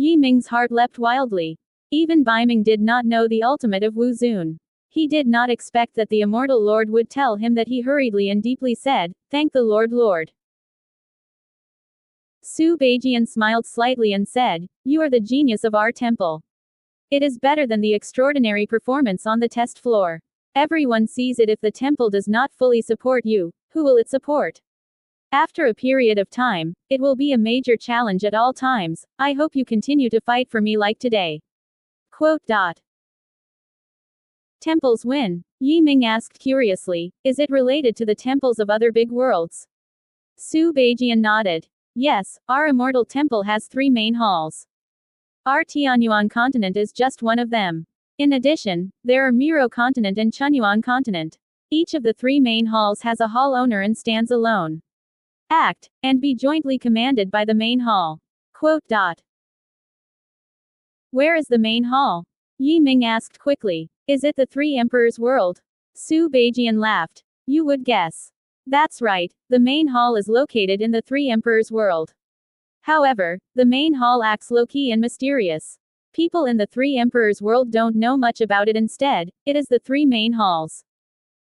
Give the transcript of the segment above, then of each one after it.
Yi Ming's heart leapt wildly. Even Bai Ming did not know the ultimate of Wu Zun. He did not expect that the immortal Lord would tell him that. He hurriedly and deeply said, "Thank the Lord, Lord." Su Beijian smiled slightly and said, "You are the genius of our temple. It is better than the extraordinary performance on the test floor. Everyone sees it. If the temple does not fully support you, who will it support? After a period of time, it will be a major challenge at all times. I hope you continue to fight for me like today." Quote. Temples win? Yi Ming asked curiously. Is it related to the temples of other big worlds? Su Beijian nodded. Yes, our immortal temple has 3 main halls. Our Tianyuan continent is just one of them. In addition, there are Miro continent and Chunyuan continent. Each of the 3 main halls has a hall owner and stands alone. Act, and be jointly commanded by the main hall. Quote. Where is the main hall? Yi Ming asked quickly. Is it the 3 Emperors' world? Su Beijian laughed. You would guess. That's right, the main hall is located in the 3 Emperors' world. However, the main hall acts low-key and mysterious. People in the 3 Emperors' world don't know much about it. Instead, it is the 3 main halls.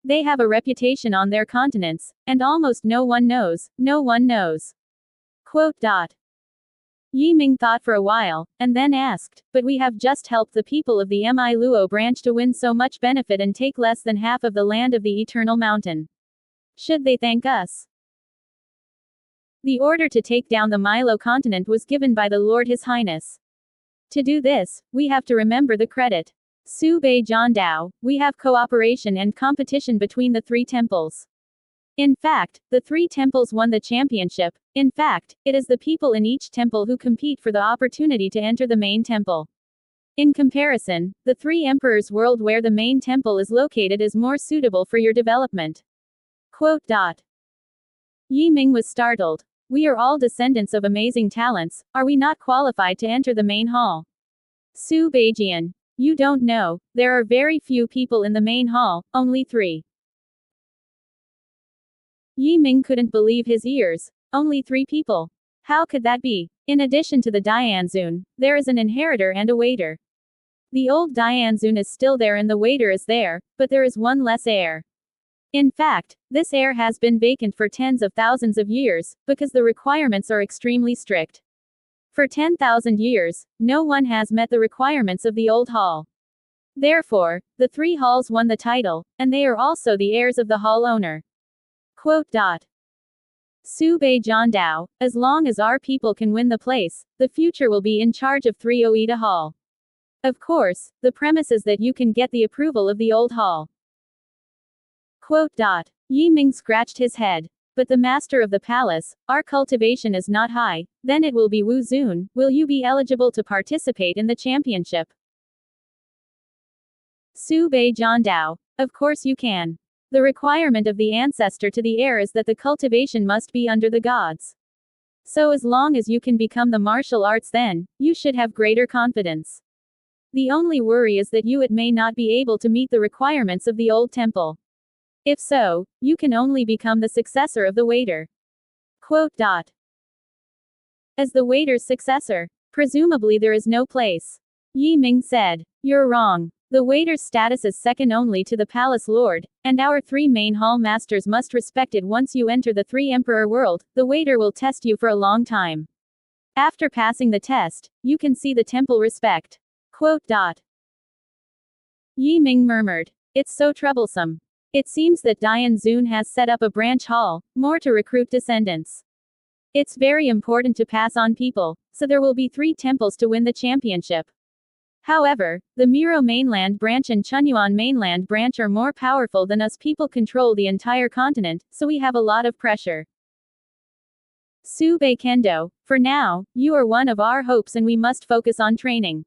They have a reputation on their continents, and almost no one knows. Quote. Yi Ming thought for a while, and then asked, but we have just helped the people of the Mi Luo branch to win so much benefit and take less than half of the land of the Eternal Mountain. Should they thank us? The order to take down the Milo continent was given by the Lord His Highness. To do this, we have to remember the credit. Su Bei John Dao, we have cooperation and competition between the 3 temples. In fact, the 3 temples won the championship. In fact, it is the people in each temple who compete for the opportunity to enter the main temple. In comparison, the 3 Emperors' world where the main temple is located is more suitable for your development. Quote. Yi Ming was startled. We are all descendants of amazing talents, are we not qualified to enter the main hall? Su Beijian. You don't know, there are very few people in the main hall, only 3. Yi Ming couldn't believe his ears. Only 3 people. How could that be? In addition to the Dianzun, there is an inheritor and a waiter. The old Dianzun is still there and the waiter is there, but there is one less heir. In fact, this heir has been vacant for tens of thousands of years, because the requirements are extremely strict. For 10,000 years, no one has met the requirements of the old hall. Therefore, the 3 halls won the title, and they are also the heirs of the hall owner. Quote. Su Bei John Dao, as long as our people can win the place, the future will be in charge of 3 Oita Hall. Of course, the premise is that you can get the approval of the old hall. Quote. Yi Ming scratched his head. But the master of the palace, our cultivation is not high, then it will be Wu Zun. Will you be eligible to participate in the championship? Su Bei John Dao. Of course you can. The requirement of the ancestor to the heir is that the cultivation must be under the gods. So as long as you can become the martial arts, then you should have greater confidence. The only worry is that you may not be able to meet the requirements of the old temple. If so, you can only become the successor of the waiter. Quote. As the waiter's successor, presumably there is no place. Yi Ming said. You're wrong. The waiter's status is second only to the palace lord, and our 3 main hall masters must respect it. Once you enter the 3 Emperor world, the waiter will test you for a long time. After passing the test, you can see the temple respect. Quote. Yi Ming murmured. It's so troublesome. It seems that Dianzun has set up a branch hall, more to recruit descendants. It's very important to pass on people, so there will be 3 temples to win the championship. However, the Miro mainland branch and Chunyuan mainland branch are more powerful than us. People control the entire continent, so we have a lot of pressure. Su Bei Kendo, for now, you are one of our hopes and we must focus on training.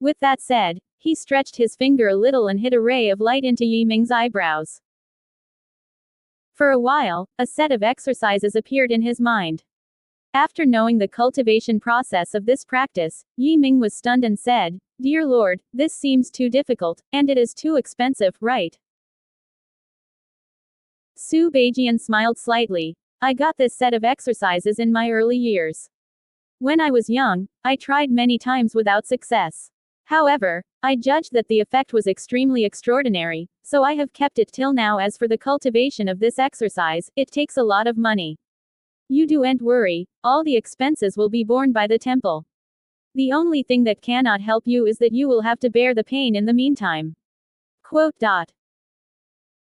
With that said, he stretched his finger a little and hit a ray of light into Yi Ming's eyebrows. For a while, a set of exercises appeared in his mind. After knowing the cultivation process of this practice, Yi Ming was stunned and said, Dear Lord, this seems too difficult, and it is too expensive, right? Su Beijian smiled slightly. I got this set of exercises in my early years. When I was young, I tried many times without success. However, I judged that the effect was extremely extraordinary, so I have kept it till now. As for the cultivation of this exercise, it takes a lot of money. You don't worry, all the expenses will be borne by the temple. The only thing that cannot help you is that you will have to bear the pain in the meantime. Quote.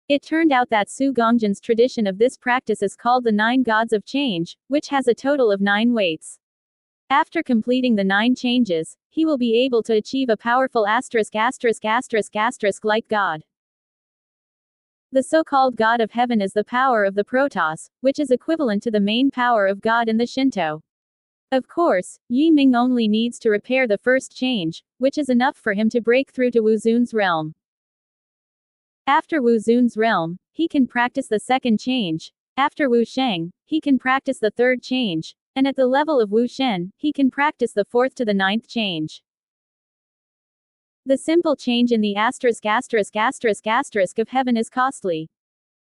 It turned out that Su Gongjian's tradition of this practice is called the 9 gods of change, which has a total of 9 weights. After completing the 9 changes, he will be able to achieve a powerful like god. The so-called God of Heaven is the power of the Protos, which is equivalent to the main power of God in the Shinto. Of course, Yi Ming only needs to repair the first change, which is enough for him to break through to Wu Zun's realm. After Wu Zun's realm, he can practice the second change. After Wu Sheng, he can practice the third change. And at the level of Wu Shen, he can practice the 4th to the 9th change. The simple change in the *** of heaven is costly.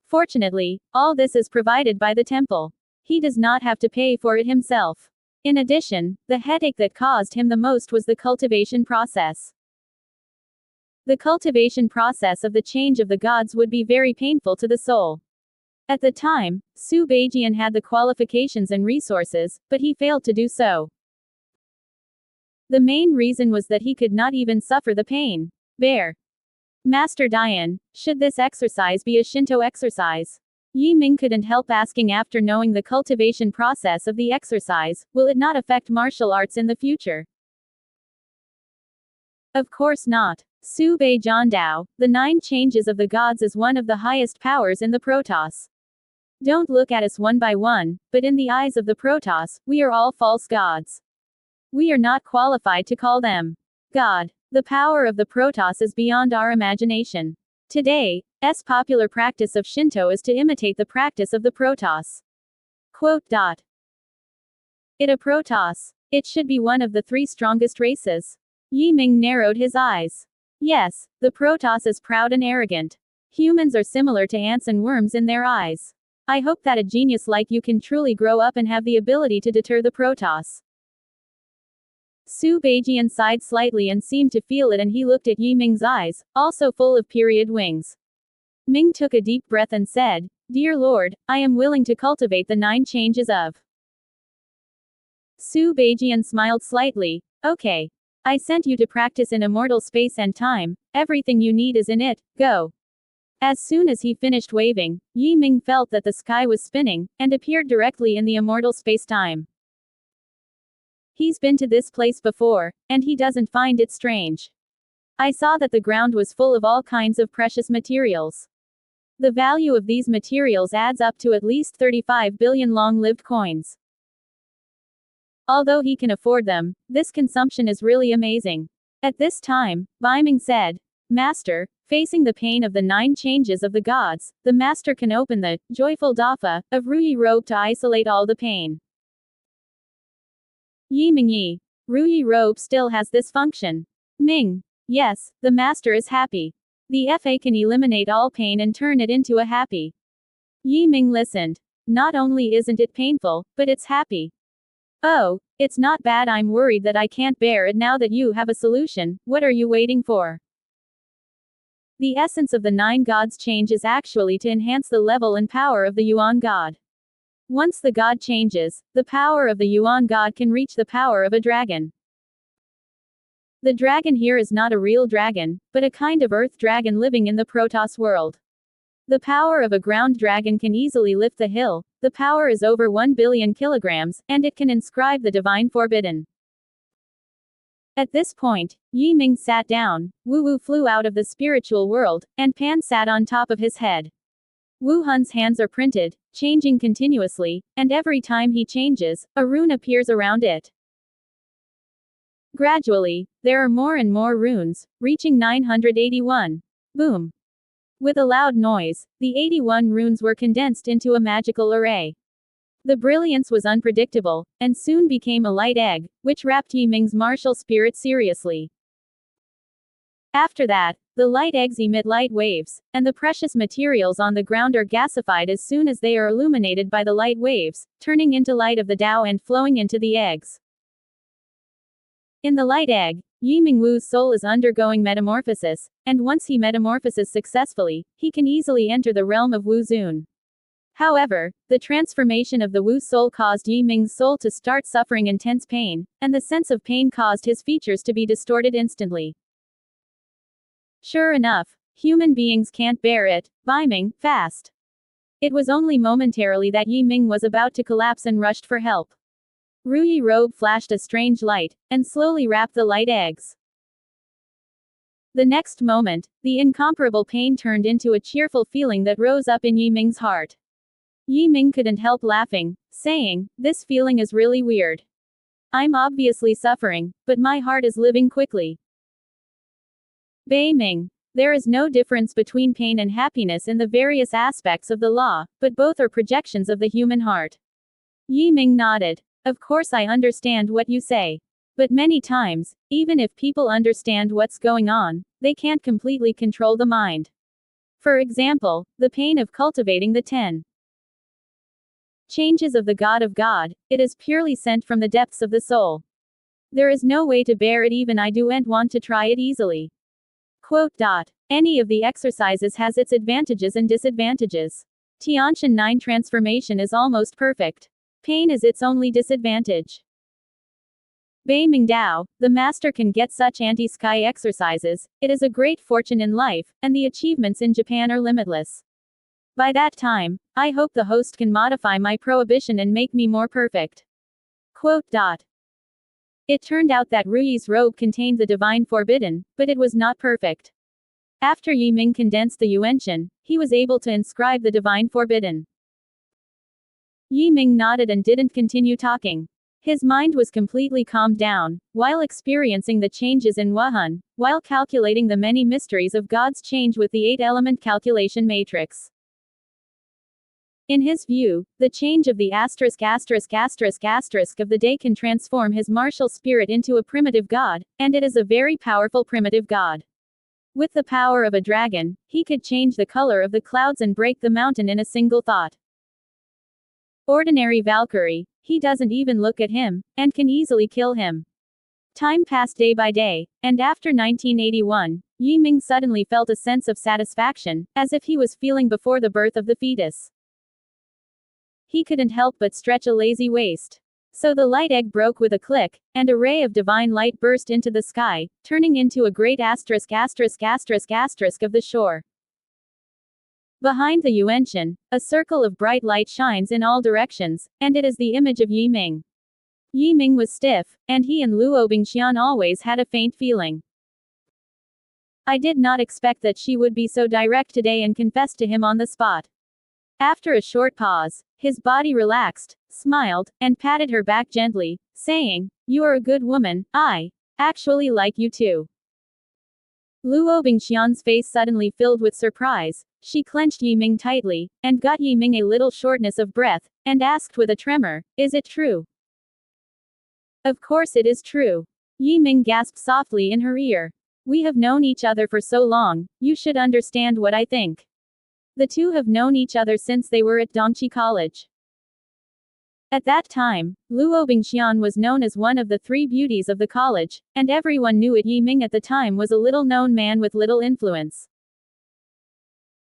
Fortunately, all this is provided by the temple. He does not have to pay for it himself. In addition, the headache that caused him the most was the cultivation process. The cultivation process of the change of the gods would be very painful to the soul. At the time, Su Beijian had the qualifications and resources, but he failed to do so. The main reason was that he could not even suffer the pain. Master Dian, should this exercise be a Shinto exercise? Yi Ming couldn't help asking after knowing the cultivation process of the exercise, will it not affect martial arts in the future? Of course not. Su Bei Jiandao, the 9 changes of the gods is one of the highest powers in the Protos. Don't look at us one by one, but in the eyes of the Protos, we are all false gods. We are not qualified to call them God. The power of the Protos is beyond our imagination. Today's popular practice of Shinto is to imitate the practice of the Protos. Quote. It a Protos. It should be one of the 3 strongest races. Yi Ming narrowed his eyes. Yes, the Protos is proud and arrogant. Humans are similar to ants and worms in their eyes. I hope that a genius like you can truly grow up and have the ability to deter the Protos. Su Beijian sighed slightly and seemed to feel it, and he looked at Yi Ming's eyes, also full of period wings. Ming took a deep breath and said, Dear Lord, I am willing to cultivate the 9 changes of. Su Beijian smiled slightly. Okay. I sent you to practice in immortal space and time, everything you need is in it, go. As soon as he finished waving, Yi Ming felt that the sky was spinning, and appeared directly in the immortal space-time. He's been to this place before, and he doesn't find it strange. I saw that the ground was full of all kinds of precious materials. The value of these materials adds up to at least 35 billion long-lived coins. Although he can afford them, this consumption is really amazing. At this time, Bai Ming said, Master, facing the pain of the 9 changes of the gods, the master can open the joyful dafa of Ruyi robe to isolate all the pain. Yi Mingyi. Ruyi robe still has this function. Ming. Yes, the master is happy. The FA can eliminate all pain and turn it into a happy. Yi Ming listened. Not only isn't it painful, but it's happy. Oh, it's not bad. I'm worried that I can't bear it. Now that you have a solution, what are you waiting for? The essence of the 9 gods change is actually to enhance the level and power of the Yuan god. Once the god changes, the power of the Yuan god can reach the power of a dragon. The dragon here is not a real dragon, but a kind of earth dragon living in the Protos world. The power of a ground dragon can easily lift the hill, the power is over 1 billion kilograms, and it can inscribe the divine forbidden. At this point, Yi Ming sat down, Wu Wu flew out of the spiritual world, and Pan sat on top of his head. Wu Hun's hands are printed, changing continuously, and every time he changes, a rune appears around it. Gradually, there are more and more runes, reaching 981. Boom. With a loud noise, the 81 runes were condensed into a magical array. The brilliance was unpredictable, and soon became a light egg, which wrapped Yi Ming's martial spirit seriously. After that, the light eggs emit light waves, and the precious materials on the ground are gasified as soon as they are illuminated by the light waves, turning into light of the Tao and flowing into the eggs. In the light egg, Yi Mingwu's soul is undergoing metamorphosis, and once he metamorphoses successfully, he can easily enter the realm of Wu Zun. However, the transformation of the Wu soul caused Yi Ming's soul to start suffering intense pain, and the sense of pain caused his features to be distorted instantly. Sure enough, human beings can't bear it, Ming, fast. It was only momentarily that Yi Ming was about to collapse and rushed for help. Ruyi robe flashed a strange light, and slowly wrapped the light eggs. The next moment, the incomparable pain turned into a cheerful feeling that rose up in Yi Ming's heart. Yi Ming couldn't help laughing, saying, "This feeling is really weird. I'm obviously suffering, but my heart is living quickly." Bei Ming. There is no difference between pain and happiness in the various aspects of the law, but both are projections of the human heart. Yi Ming nodded. Of course I understand what you say. But many times, even if people understand what's going on, they can't completely control the mind. For example, the pain of cultivating the 10 changes of the God of God, it is purely sent from the depths of the soul. There is no way to bear it, even I don't want to try it easily. Quote. Any of the exercises has its advantages and disadvantages. Tianshan 9 transformation is almost perfect. Pain is its only disadvantage. Bei Ming Dao, the master can get such anti-sky exercises, it is a great fortune in life, and the achievements in Japan are limitless. By that time, I hope the host can modify my prohibition and make me more perfect. Quote. It turned out that Ruyi's robe contained the divine forbidden, but it was not perfect. After Yi Ming condensed the Yuantian, he was able to inscribe the divine forbidden. Yi Ming nodded and didn't continue talking. His mind was completely calmed down, while experiencing the changes in Wuhan, while calculating the many mysteries of God's change with the 8-element calculation matrix. In his view, the change of the asterisk of the day can transform his martial spirit into a primitive god, and it is a very powerful primitive god. With the power of a dragon, he could change the color of the clouds and break the mountain in a single thought. Ordinary Valkyrie, he doesn't even look at him, and can easily kill him. Time passed day by day, and after 1981, Yi Ming suddenly felt a sense of satisfaction, as if he was feeling before the birth of the fetus. He couldn't help but stretch a lazy waist. So the light egg broke with a click, and a ray of divine light burst into the sky, turning into a great asterisk of the shore. Behind the Yuantian, a circle of bright light shines in all directions, and it is the image of Yi Ming. Yi Ming was stiff, and he and Luo Bingxian always had a faint feeling. I did not expect that she would be so direct today and confess to him on the spot. After a short pause, his body relaxed, smiled, and patted her back gently, saying, "You are a good woman, I actually like you too." Luo Bingxian's face suddenly filled with surprise. She clenched Yi Ming tightly, and got Yi Ming a little shortness of breath, and asked with a tremor, "Is it true?" "Of course it is true." Yi Ming gasped softly in her ear. "We have known each other for so long, you should understand what I think." The two have known each other since they were at Dongqi College. At that time, Luo Bingxian was known as one of the 3 beauties of the college, and everyone knew it. Yi Ming at the time was a little-known man with little influence.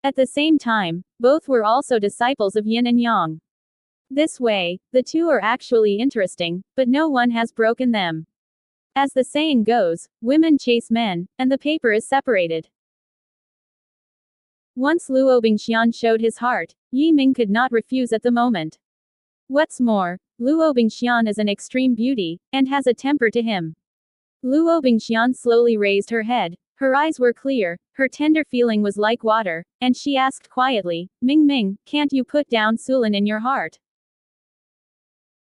At the same time, both were also disciples of Yin and Yang. This way, the two are actually interesting, but no one has broken them. As the saying goes, women chase men, and the paper is separated. Once Luo Bingxian showed his heart, Yi Ming could not refuse at the moment. What's more, Luo Bingxian is an extreme beauty, and has a temper to him. Luo Bingxian slowly raised her head. Her eyes were clear, her tender feeling was like water, and she asked quietly, "Ming Ming, can't you put down Su Lan in your heart?"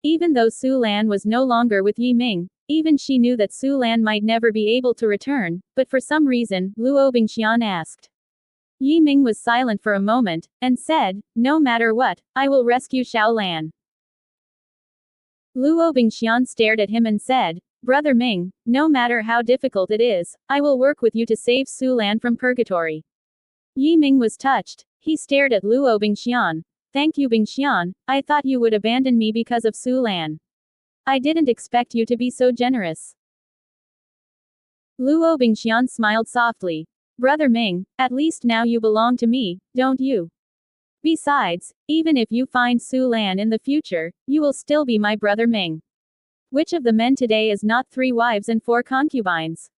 Even though Su Lan was no longer with Yi Ming, even she knew that Su Lan might never be able to return, but for some reason, Luo Bingxian asked. Yi Ming was silent for a moment, and said, "No matter what, I will rescue Xiao Lan." Luo Bingxian stared at him and said, "Brother Ming, no matter how difficult it is, I will work with you to save Su Lan from purgatory." Yi Ming was touched. He stared at Luo Bingxian. "Thank you Bingxian, I thought you would abandon me because of Su Lan. I didn't expect you to be so generous." Luo Bingxian smiled softly. Brother Ming, at least now you belong to me, don't you? Besides, even if you find Su Lan in the future, you will still be my brother Ming. Which of the men today is not 3 wives and 4 concubines?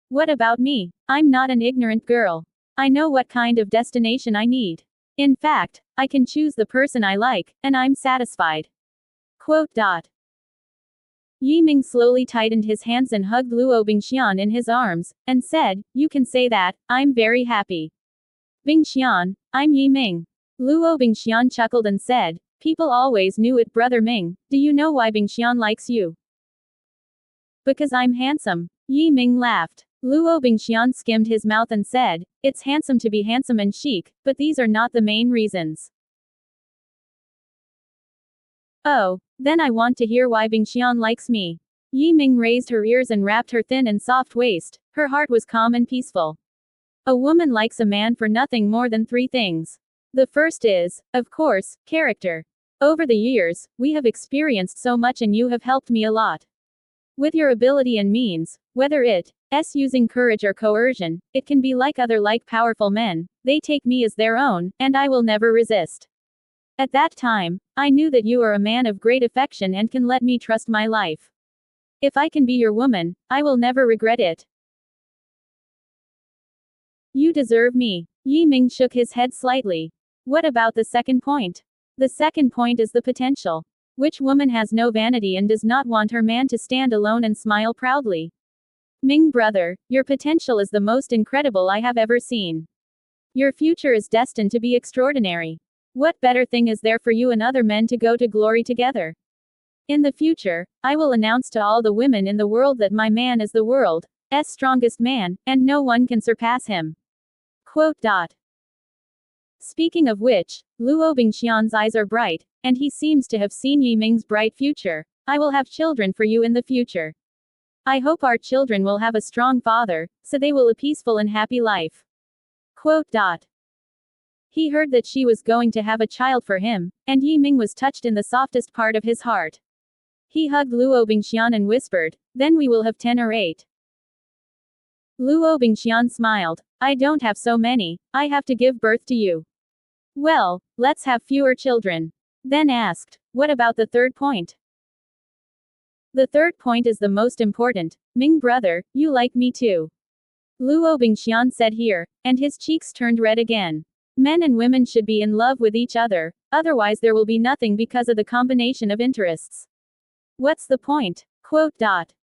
What about me? I'm not an ignorant girl. I know what kind of destination I need. In fact, I can choose the person I like, and I'm satisfied. Quote. Yi Ming slowly tightened his hands and hugged Luo Bingxian in his arms, and said, "You can say that, I'm very happy." Bingxian, I'm Yi Ming. Luo Bingxian chuckled and said, "People always knew it, brother Ming. Do you know why Bingxian likes you?" "Because I'm handsome." Yi Ming laughed. Luo Bingxian skimmed his mouth and said, "It's handsome to be handsome and chic, but these are not the main reasons." "Oh, then I want to hear why Bingxian likes me." Yi Ming raised her ears and wrapped her thin and soft waist. Her heart was calm and peaceful. A woman likes a man for nothing more than 3 things. The first is, of course, character. Over the years, we have experienced so much and you have helped me a lot. With your ability and means, whether it's using courage or coercion, it can be like other powerful men, they take me as their own, and I will never resist. At that time, I knew that you are a man of great affection and can let me trust my life. If I can be your woman, I will never regret it. You deserve me. Yi Ming shook his head slightly. What about the second point? The second point is the potential. Which woman has no vanity and does not want her man to stand alone and smile proudly? Ming brother, your potential is the most incredible I have ever seen. Your future is destined to be extraordinary. What better thing is there for you and other men to go to glory together? In the future, I will announce to all the women in the world that my man is the world's strongest man, and no one can surpass him. Quote. Speaking of which, Luo Bingxian's eyes are bright, and he seems to have seen Yi Ming's bright future. I will have children for you in the future. I hope our children will have a strong father, so they will a peaceful and happy life. Quote. He heard that she was going to have a child for him, and Yi Ming was touched in the softest part of his heart. He hugged Luo Bingxian and whispered, "Then we will have 10 or 8. Luo Bingxian smiled. "I don't have so many, I have to give birth to you." "Well, let's have fewer children." Then asked, "What about the third point?" "The third point is the most important. Ming brother, you like me too." Luo Bingxian said here, and his cheeks turned red again. Men and women should be in love with each other, otherwise there will be nothing because of the combination of interests. What's the point? Quote.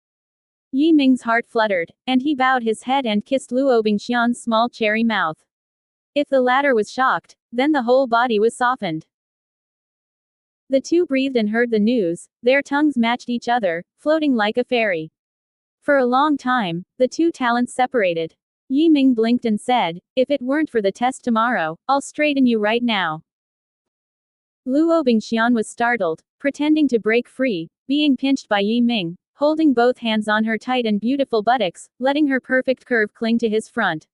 Yi Ming's heart fluttered, and he bowed his head and kissed Luo Bingxian's small cherry mouth. If the latter was shocked, then the whole body was softened. The two breathed and heard the news, their tongues matched each other, floating like a fairy. For a long time, the two talents separated. Yi Ming blinked and said, "If it weren't for the test tomorrow, I'll straighten you right now." Luo Bingxian was startled, pretending to break free, being pinched by Yi Ming, holding both hands on her tight and beautiful buttocks, letting her perfect curve cling to his front.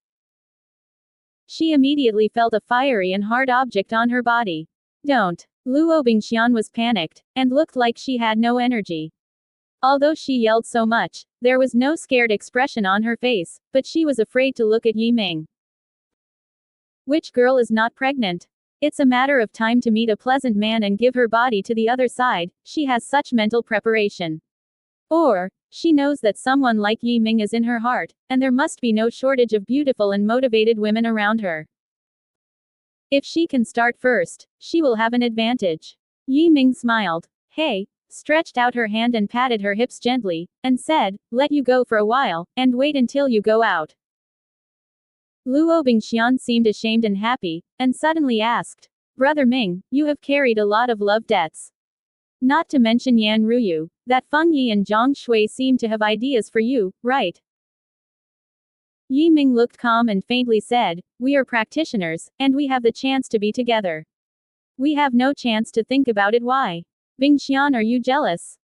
She immediately felt a fiery and hard object on her body. "Don't." Luo Bingxian was panicked, and looked like she had no energy. Although she yelled so much, there was no scared expression on her face, but she was afraid to look at Yi Ming. Which girl is not pregnant? It's a matter of time to meet a pleasant man and give her body to the other side, she has such mental preparation. Or, she knows that someone like Yi Ming is in her heart, and there must be no shortage of beautiful and motivated women around her. If she can start first, she will have an advantage. Yi Ming smiled. Hey, stretched out her hand and patted her hips gently, and said, "Let you go for a while, and wait until you go out." Luo Bingxian seemed ashamed and happy, and suddenly asked, "Brother Ming, you have carried a lot of love debts. Not to mention Yan Ruyu, that Feng Yi and Zhang Shui seem to have ideas for you, right?" Yi Ming looked calm and faintly said, "We are practitioners, and we have the chance to be together. We have no chance to think about it. Why? Bingxian, are you jealous?"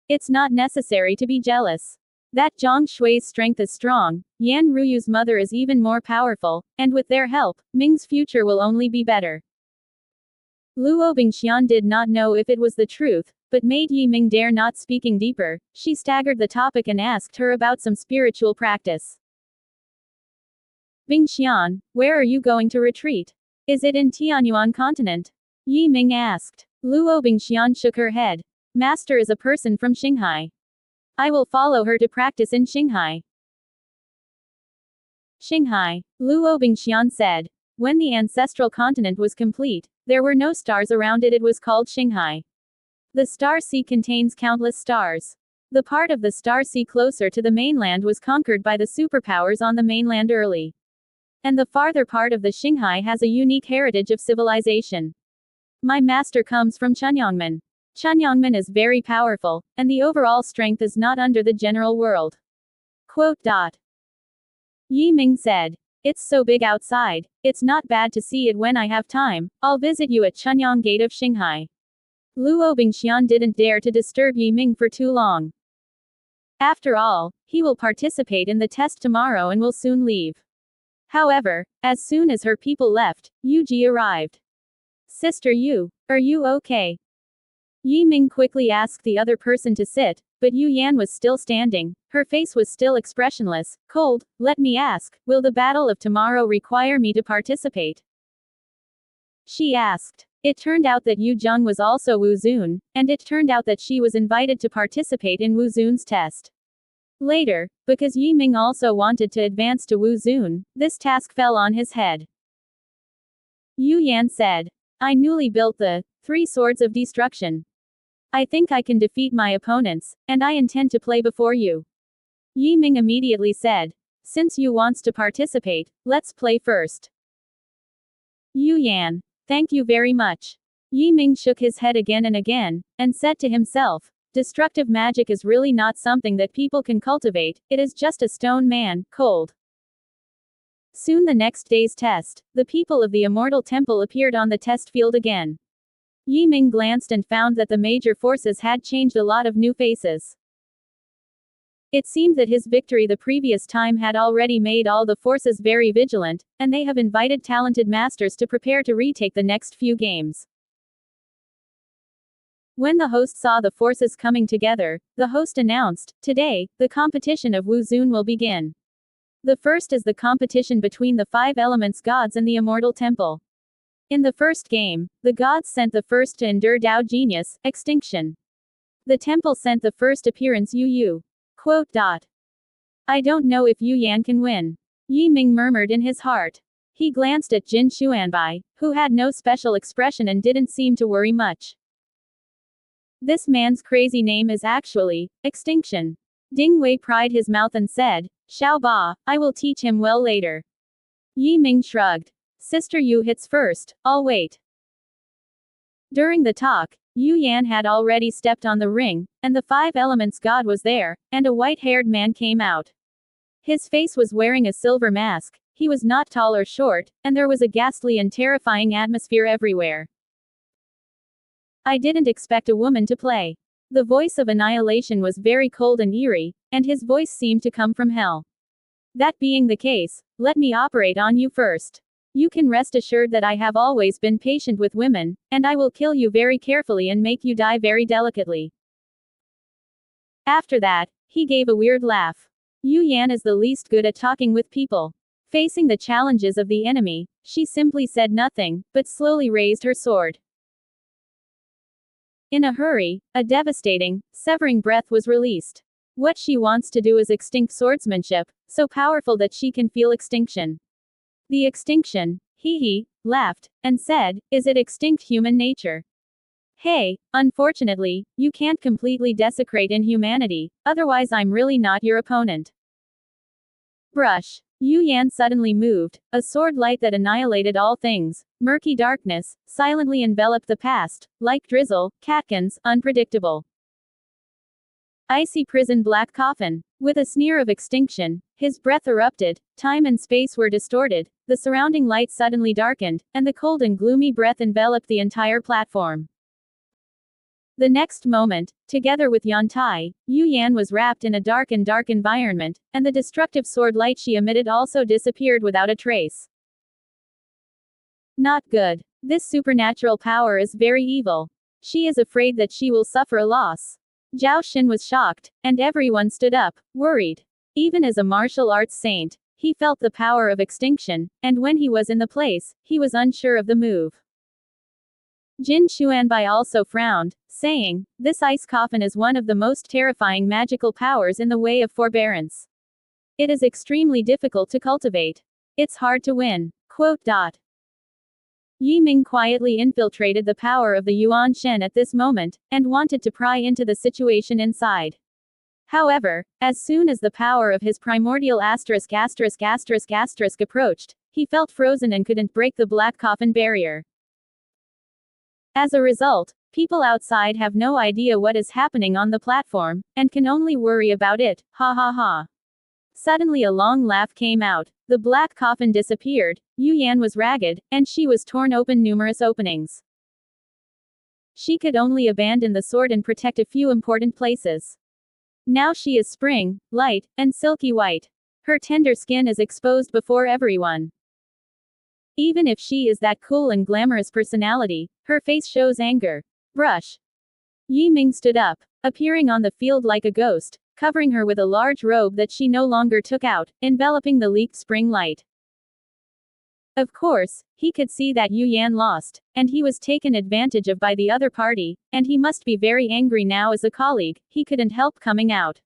"It's not necessary to be jealous. That Zhang Shui's strength is strong, Yan Ruyu's mother is even more powerful, and with their help, Ming's future will only be better." Luo Bingxian did not know if it was the truth, but made Yi Ming dare not speaking deeper. She staggered the topic and asked her about some spiritual practice. Bingxian, where are you going to retreat? Is it in Tianyuan continent? Yi Ming asked. Luo Bingxian shook her head. Master is a person from Xinghai. I will follow her to practice in Xinghai. Xinghai, Luo Bingxian said. When the ancestral continent was complete, there were no stars around it. It was called Xinghai. The star sea contains countless stars. The part of the star sea closer to the mainland was conquered by the superpowers on the mainland early. And the farther part of the Xinghai has a unique heritage of civilization. My master comes from Chunyangmen. Chunyangmen is very powerful, and the overall strength is not under the general world. Quote. Yi Ming said. It's so big outside, it's not bad to see it when I have time. I'll visit you at Chunyang Gate of Xinghai. Luo Bingxian didn't dare to disturb Yi Ming for too long. After all, he will participate in the test tomorrow and will soon leave. However, as soon as her people left, Yu Ji arrived. Sister Yu, are you okay? Yi Ming quickly asked the other person to sit, but Yu Yan was still standing. Her face was still expressionless, cold. Let me ask, will the battle of tomorrow require me to participate? She asked. It turned out that Yu Zheng was also Wu Zun, and it turned out that she was invited to participate in Wu Zun's test. Later, because Yi Ming also wanted to advance to Wu Zun, this task fell on his head. Yu Yan said. I newly built the 3 Swords of Destruction. I think I can defeat my opponents, and I intend to play before you. Yi Ming immediately said. Since Yu wants to participate, let's play first. Yu Yan. Thank you very much. Yi Ming shook his head again and said to himself, destructive magic is really not something that people can cultivate, it is just a stone man, cold. Soon the next day's test, the people of the Immortal Temple appeared on the test field again. Yi Ming glanced and found that the major forces had changed a lot of new faces. It seemed that his victory the previous time had already made all the forces very vigilant, and they have invited talented masters to prepare to retake the next few games. When the host saw the forces coming together, the host announced, today, the competition of Wu Zun will begin. The first is the competition between the 5 elements gods and the Immortal Temple. In the first game, the gods sent the first to endure Dao Genius, Extinction. The temple sent the first appearance Yu Yu. Quote. I don't know if Yu Yan can win. Yi Ming murmured in his heart. He glanced at Jin Xuanbai, who had no special expression and didn't seem to worry much. This man's crazy name is actually Extinction. Ding Wei pried his mouth and said, Xiao Ba, I will teach him well later. Yi Ming shrugged. Sister Yu hits first, I'll wait. During the talk, Yu Yan had already stepped on the ring, and the 5 elements god was there, and a white-haired man came out. His face was wearing a silver mask, he was not tall or short, and there was a ghastly and terrifying atmosphere everywhere. I didn't expect a woman to play. The voice of Annihilation was very cold and eerie, and his voice seemed to come from hell. That being the case, let me operate on you first. You can rest assured that I have always been patient with women, and I will kill you very carefully and make you die very delicately. After that, he gave a weird laugh. Yu Yan is the least good at talking with people. Facing the challenges of the enemy, she simply said nothing, but slowly raised her sword. In a hurry, a devastating, severing breath was released. What she wants to do is extinct swordsmanship, so powerful that she can feel extinction. The extinction, he laughed, and said, is it extinct human nature? Hey, unfortunately, you can't completely desecrate inhumanity, otherwise I'm really not your opponent. Brush. Yu Yan suddenly moved, a sword light that annihilated all things. Murky darkness, silently enveloped the past, like drizzle, catkins, unpredictable. Icy prison black coffin. With a sneer of extinction, his breath erupted, time and space were distorted, the surrounding light suddenly darkened, and the cold and gloomy breath enveloped the entire platform. The next moment, together with Yantai, Yu Yan was wrapped in a dark environment, and the destructive sword light she emitted also disappeared without a trace. Not good. This supernatural power is very evil. She is afraid that she will suffer a loss. Zhao Xin was shocked, and everyone stood up, worried. Even as a martial arts saint, he felt the power of extinction, and when he was in the place, he was unsure of the move. Jin Xuanbai also frowned, saying, "This ice coffin is one of the most terrifying magical powers in the way of forbearance. It is extremely difficult to cultivate. It's hard to win." Yi Ming quietly infiltrated the power of the Yuan Shen at this moment, and wanted to pry into the situation inside. However, as soon as the power of his primordial asterisk approached, he felt frozen and couldn't break the black coffin barrier. As a result, people outside have no idea what is happening on the platform, and can only worry about it, ha ha ha. Suddenly a long laugh came out, the black coffin disappeared, Yu Yan was ragged, and she was torn open numerous openings. She could only abandon the sword and protect a few important places. Now she is spring, light, and silky white. Her tender skin is exposed before everyone. Even if she is that cool and glamorous personality, her face shows anger. Brush. Yi Ming stood up, appearing on the field like a ghost, covering her with a large robe that she no longer took out, enveloping the leaked spring light. Of course, he could see that Yu Yan lost, and he was taken advantage of by the other party, and he must be very angry now as a colleague, he couldn't help coming out.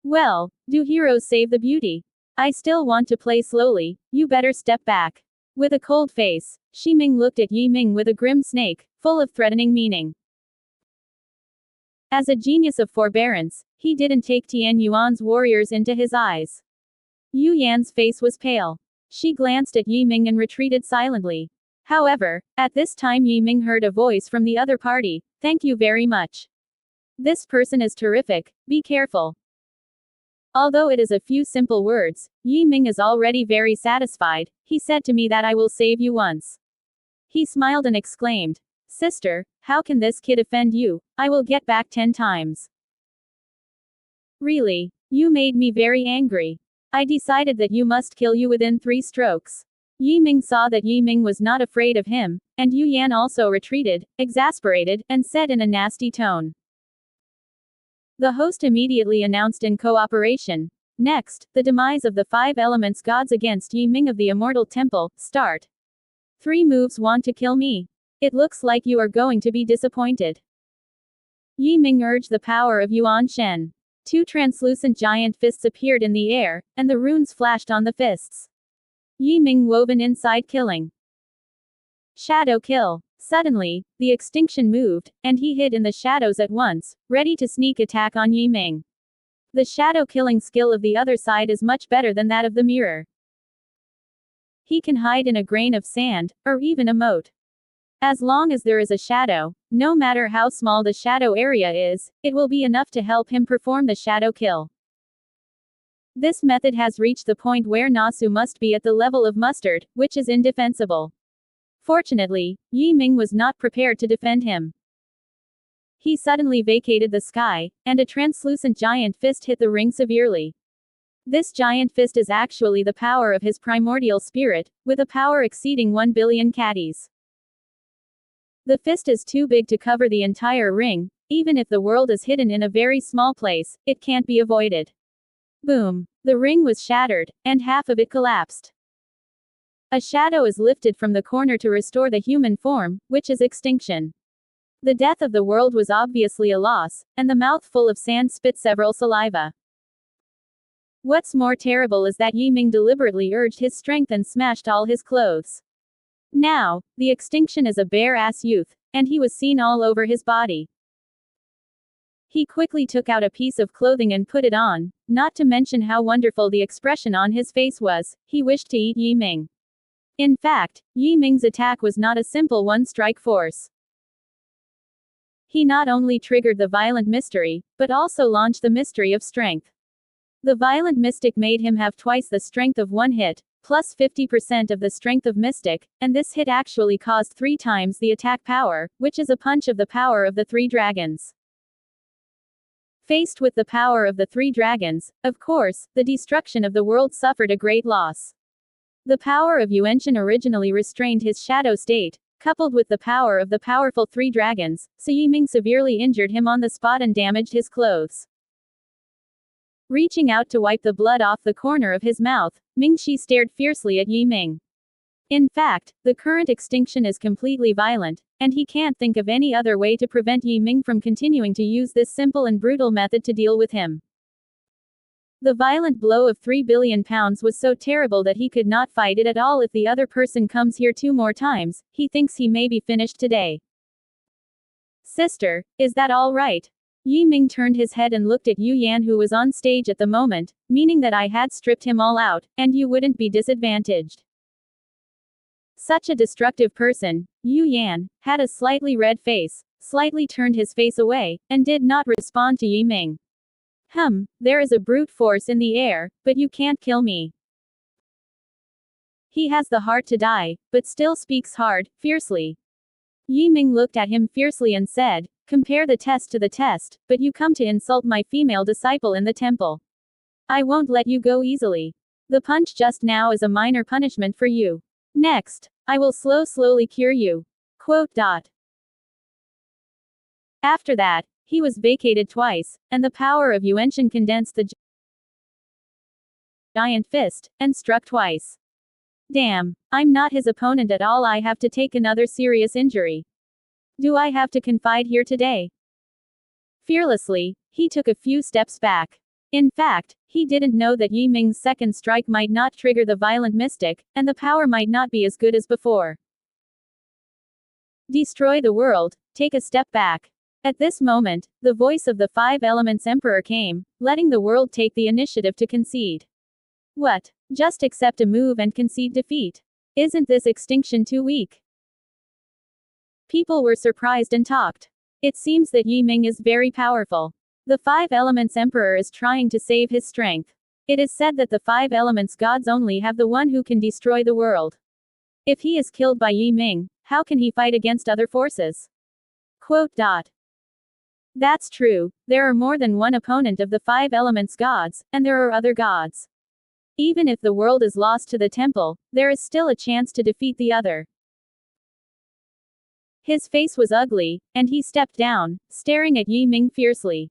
Well, do heroes save the beauty? I still want to play slowly, you better step back. With a cold face, Shi Ming looked at Yi Ming with a grim snake, full of threatening meaning. As a genius of forbearance, he didn't take Tian Yuan's warriors into his eyes. Yu Yan's face was pale. She glanced at Yi Ming and retreated silently. However, at this time Yi Ming heard a voice from the other party, "Thank you very much. This person is terrific, be careful." Although it is a few simple words, Yi Ming is already very satisfied. He said to me that I will save you once. He smiled and exclaimed, "Sister, how can this kid offend you? I will get back 10 times. Really? You made me very angry. I decided that you must kill you within 3 strokes." Yi Ming saw that Yi Ming was not afraid of him, and Yu Yan also retreated, exasperated, and said in a nasty tone. The host immediately announced in cooperation. Next, the demise of the 5 elements gods against Yi Ming of the Immortal Temple, start. 3 moves want to kill me. It looks like you are going to be disappointed. Yi Ming urged the power of Yuan Shen. 2 translucent giant fists appeared in the air, and the runes flashed on the fists. Yi Ming wove an inside killing. Shadow kill. Suddenly, the extinction moved, and he hid in the shadows at once, ready to sneak attack on Yi Ming. The shadow killing skill of the other side is much better than that of the mirror. He can hide in a grain of sand, or even a moat. As long as there is a shadow, no matter how small the shadow area is, it will be enough to help him perform the shadow kill. This method has reached the point where Nasu must be at the level of mustard, which is indefensible. Fortunately, Yi Ming was not prepared to defend him. He suddenly vacated the sky, and a translucent giant fist hit the ring severely. This giant fist is actually the power of his primordial spirit, with a power exceeding 1 billion caddies. The fist is too big to cover the entire ring. Even if the world is hidden in a very small place, it can't be avoided. Boom! The ring was shattered, and half of it collapsed. A shadow is lifted from the corner to restore the human form, which is extinction. The death of the world was obviously a loss, and the mouth full of sand spit several saliva. What's more terrible is that Yi Ming deliberately urged his strength and smashed all his clothes. Now, the extinction is a bare-ass youth, and he was seen all over his body. He quickly took out a piece of clothing and put it on, not to mention how wonderful the expression on his face was. He wished to eat Yi Ming. In fact, Yi Ming's attack was not a simple one-strike force. He not only triggered the violent mystery, but also launched the mystery of strength. The violent mystic made him have twice the strength of one hit, plus 50% of the strength of mystic, and this hit actually caused 3 times the attack power, which is a punch of the power of the 3 dragons. Faced with the power of the 3 dragons, of course, the destruction of the world suffered a great loss. The power of Yuan Shen originally restrained his shadow state, coupled with the power of the powerful three dragons, so Yiming severely injured him on the spot and damaged his clothes. Reaching out to wipe the blood off the corner of his mouth, Mingxi stared fiercely at Yiming. In fact, the current extinction is completely violent, and he can't think of any other way to prevent Yiming from continuing to use this simple and brutal method to deal with him. The violent blow of 3 billion pounds was so terrible that he could not fight it at all. If the other person comes here 2 more times, he thinks he may be finished today. Sister, is that all right? Yiming turned his head and looked at Yu Yan, who was on stage at the moment, meaning that I had stripped him all out, and you wouldn't be disadvantaged. Such a destructive person, Yu Yan, had a slightly red face, slightly turned his face away, and did not respond to Yiming. There is a brute force in the air, but you can't kill me. He has the heart to die, but still speaks hard, fiercely. Yiming looked at him fiercely and said, compare the test to the test, but you come to insult my female disciple in the temple. I won't let you go easily. The punch just now is a minor punishment for you. Next, I will slowly cure you. After that, he was vacated twice, and the power of Yuanshan condensed the giant fist, and struck twice. Damn, I'm not his opponent at all. I have to take another serious injury. Do I have to confide here today? Fearlessly, he took a few steps back. In fact, he didn't know that Yiming's second strike might not trigger the violent mystic, and the power might not be as good as before. Destroy the world, take a step back. At this moment, the voice of the Five Elements Emperor came, letting the world take the initiative to concede. What? Just accept a move and concede defeat? Isn't this extinction too weak? People were surprised and talked. It seems that Yiming is very powerful. The Five Elements Emperor is trying to save his strength. It is said that the Five Elements gods only have the one who can destroy the world. If he is killed by Yiming, how can he fight against other forces? That's true, there are more than one opponent of the Five Elements gods, and there are other gods. Even if the world is lost to the temple, there is still a chance to defeat the other. His face was ugly, and he stepped down, staring at Yiming fiercely.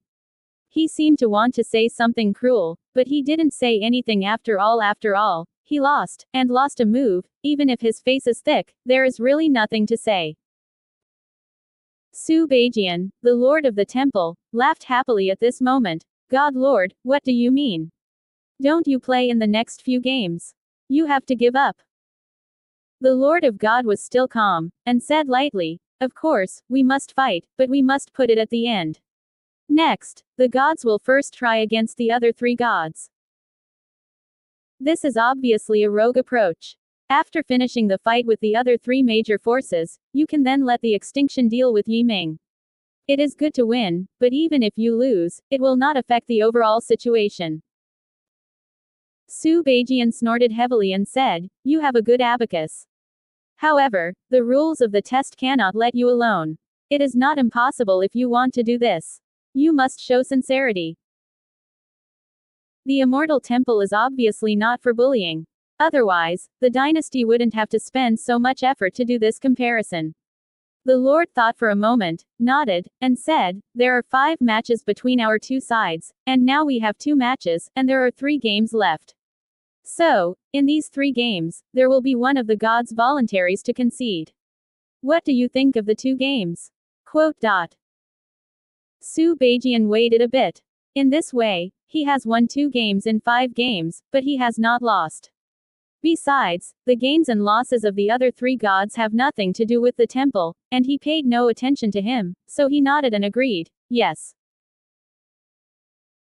He seemed to want to say something cruel, but he didn't say anything. After all, he lost, and lost a move. Even if his face is thick, there is really nothing to say. Su Beijian, the lord of the temple, laughed happily at this moment. God Lord, what do you mean? Don't you play in the next few games? You have to give up. The Lord of God was still calm, and said lightly, of course, we must fight, but we must put it at the end. Next, the gods will first try against the other 3 gods. This is obviously a rogue approach. After finishing the fight with the other 3 major forces, you can then let the extinction deal with Yiming. It is good to win, but even if you lose, it will not affect the overall situation. Su Beijian snorted heavily and said, you have a good abacus. However, the rules of the test cannot let you alone. It is not impossible if you want to do this. You must show sincerity. The Immortal Temple is obviously not for bullying. Otherwise, the dynasty wouldn't have to spend so much effort to do this comparison. The Lord thought for a moment, nodded, and said, there are 5 matches between our 2 sides, and now we have 2 matches, and there are 3 games left. So, in these 3 games, there will be one of the gods voluntaries to concede. What do you think of the 2 games? Su Beijian waited a bit. In this way, he has won 2 games in 5 games, but he has not lost. Besides, the gains and losses of the other 3 gods have nothing to do with the temple, and he paid no attention to him, so he nodded and agreed, yes.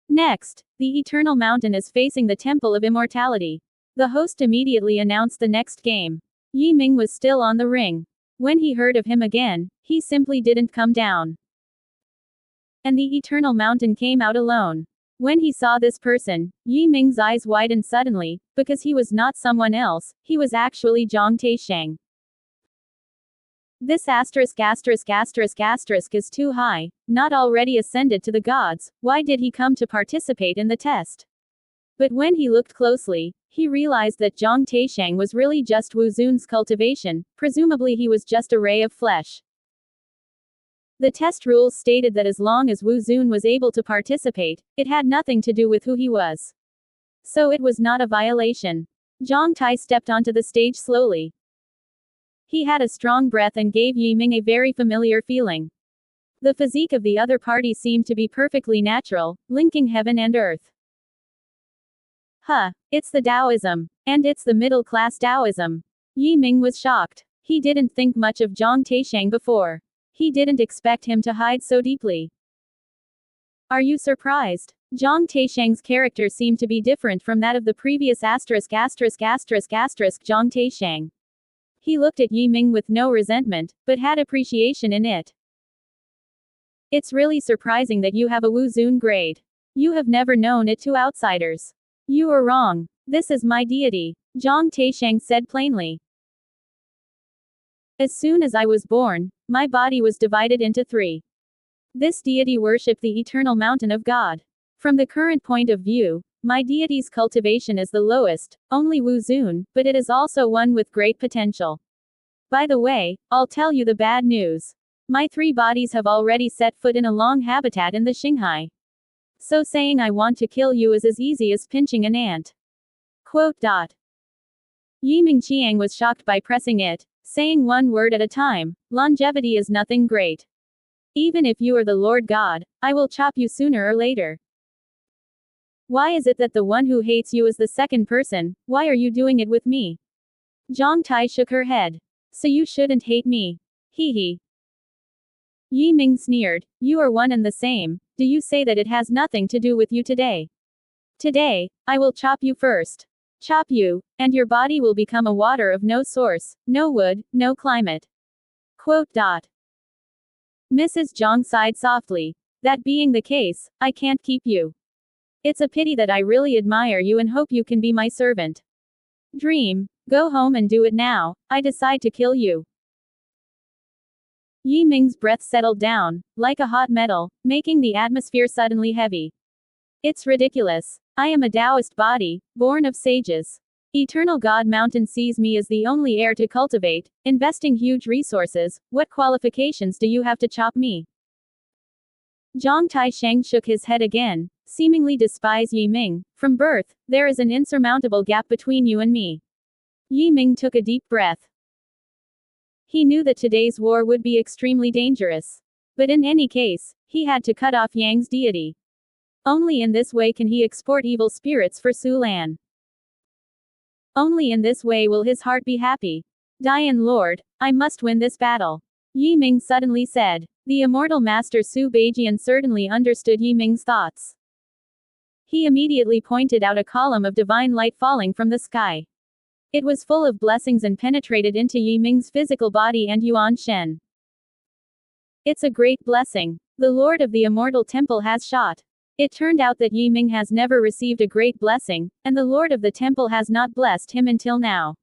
Next, the Eternal Mountain is facing the Temple of Immortality. The host immediately announced the next game. Yiming was still on the ring. When he heard of him again, he simply didn't come down. And the Eternal Mountain came out alone. When he saw this person, Yiming's eyes widened suddenly, because he was not someone else, he was actually Zhang Taisheng. This is too high, not already ascended to the gods, why did he come to participate in the test? But when he looked closely, he realized that Zhang Taisheng was really just Wu Zun's cultivation, presumably he was just a ray of flesh. The test rules stated that as long as Wu Zun was able to participate, it had nothing to do with who he was. So it was not a violation. Zhang Tai stepped onto the stage slowly. He had a strong breath and gave Yi Ming a very familiar feeling. The physique of the other party seemed to be perfectly natural, linking heaven and earth. Huh, it's the Taoism. And it's the middle-class Taoism. Yi Ming was shocked. He didn't think much of Zhang Taisheng before. He didn't expect him to hide so deeply. Are you surprised? Zhang Taisheng's character seemed to be different from that of the previous Zhang Taisheng. He looked at Yi Ming with no resentment, but had appreciation in it. It's really surprising that you have a Wu Zun grade. You have never known it to outsiders. You are wrong. This is my deity, Zhang Taisheng said plainly. As soon as I was born, my body was divided into three. This deity worshipped the eternal mountain of God. From the current point of view, my deity's cultivation is the lowest, only Wu Zun, but it is also one with great potential. By the way, I'll tell you the bad news. My three bodies have already set foot in a long habitat in the Qinghai. So saying I want to kill you is as easy as pinching an ant. Quote. Yi Ming Qiang was shocked by pressing it, saying one word at a time, longevity is nothing great. Even if you are the Lord God, I will chop you sooner or later. Why is it that the one who hates you is the second person? Why are you doing it with me? Zhang Tai shook her head. So you shouldn't hate me. Hee hee. Yi Ming sneered. You are one and the same. Do you say that it has nothing to do with you today? Today, I will chop you first. Chop you, and your body will become a water of no source, no wood, no climate. Quote. Mrs. Zhang sighed softly. That being the case, I can't keep you. It's a pity that I really admire you and hope you can be my servant. Dream, go home and do it now. I decide to kill you. Yi Ming's breath settled down, like a hot metal, making the atmosphere suddenly heavy. It's ridiculous. I am a Taoist body, born of sages. Eternal God Mountain sees me as the only heir to cultivate, investing huge resources. What qualifications do you have to chop me? Zhang Taisheng shook his head again, seemingly despise Yi Ming. From birth, there is an insurmountable gap between you and me. Yi Ming took a deep breath. He knew that today's war would be extremely dangerous. But in any case, he had to cut off Yang's deity. Only in this way can he export evil spirits for Su Lan. Only in this way will his heart be happy. Dian Lord, I must win this battle. Yi Ming suddenly said. The immortal master Su Beijian certainly understood Yi Ming's thoughts. He immediately pointed out a column of divine light falling from the sky. It was full of blessings and penetrated into Yi Ming's physical body and Yuan Shen. It's a great blessing. The Lord of the Immortal Temple has shot. It turned out that Yi Ming has never received a great blessing, and the Lord of the Temple has not blessed him until now.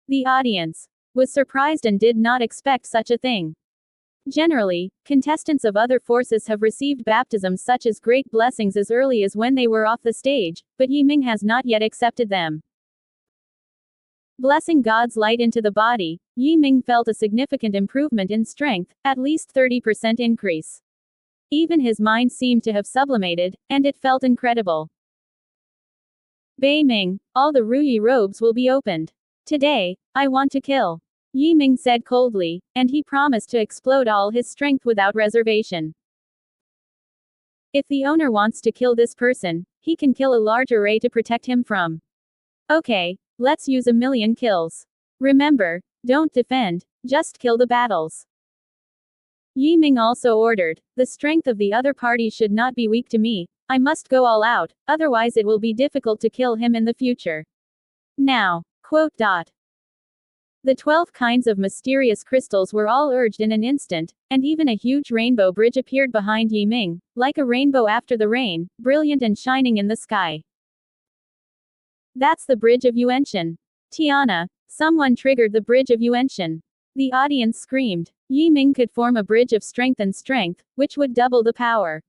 The audience was surprised and did not expect such a thing. Generally, contestants of other forces have received baptisms such as great blessings as early as when they were off the stage, but Yi Ming has not yet accepted them. Blessing God's light into the body, Yi Ming felt a significant improvement in strength, at least 30% increase. Even his mind seemed to have sublimated, and it felt incredible. Bei Ming, all the Ruyi robes will be opened. Today, I want to kill. Yi Ming said coldly, and he promised to explode all his strength without reservation. If the owner wants to kill this person, he can kill a large array to protect him from. Okay, let's use 1,000,000 kills. Remember, don't defend, just kill the battles. Yi Ming also ordered, the strength of the other party should not be weak to me. I must go all out, otherwise it will be difficult to kill him in the future. Now. Quote. The 12 kinds of mysterious crystals were all urged in an instant, and even a huge rainbow bridge appeared behind Yi Ming, like a rainbow after the rain, brilliant and shining in the sky. That's the bridge of Yuanshan. Tiana, someone triggered the bridge of Yuanshan. The audience screamed. Yi Ming could form a bridge of strength and strength, which would double the power.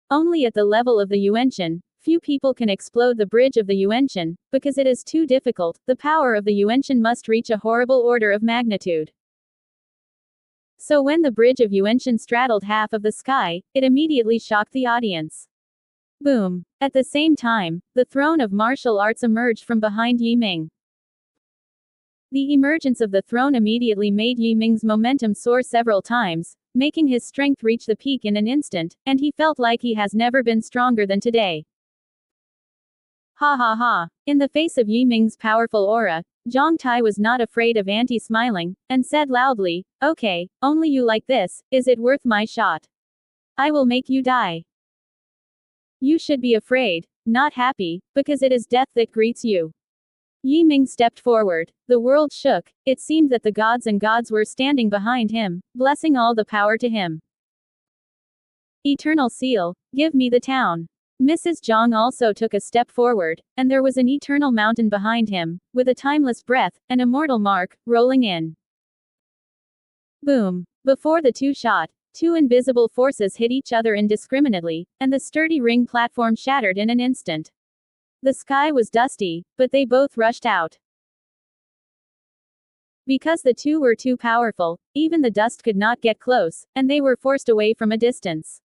Only at the level of the Yuanshan, few people can explode the bridge of the Yuanshan, because it is too difficult. The power of the Yuanshan must reach a horrible order of magnitude. So when the bridge of Yuanshan straddled half of the sky, it immediately shocked the audience. Boom. At the same time, the throne of martial arts emerged from behind Yi Ming. The emergence of the throne immediately made Yi Ming's momentum soar several times, making his strength reach the peak in an instant, and he felt like he has never been stronger than today. Ha ha ha. In the face of Yi Ming's powerful aura, Zhang Tai was not afraid of anti-smiling, and said loudly, "Okay, only you like this, is it worth my shot? I will make you die. You should be afraid, not happy, because it is death that greets you." Yi Ming stepped forward. The world shook. It seemed that the gods and gods were standing behind him, blessing all the power to him. Eternal seal, give me the town. Mrs. Zhang also took a step forward, and there was an eternal mountain behind him, with a timeless breath, an immortal mark, rolling in. Boom. Before the two shot, two invisible forces hit each other indiscriminately, and the sturdy ring platform shattered in an instant. The sky was dusty, but they both rushed out. Because the two were too powerful, even the dust could not get close, and they were forced away from a distance.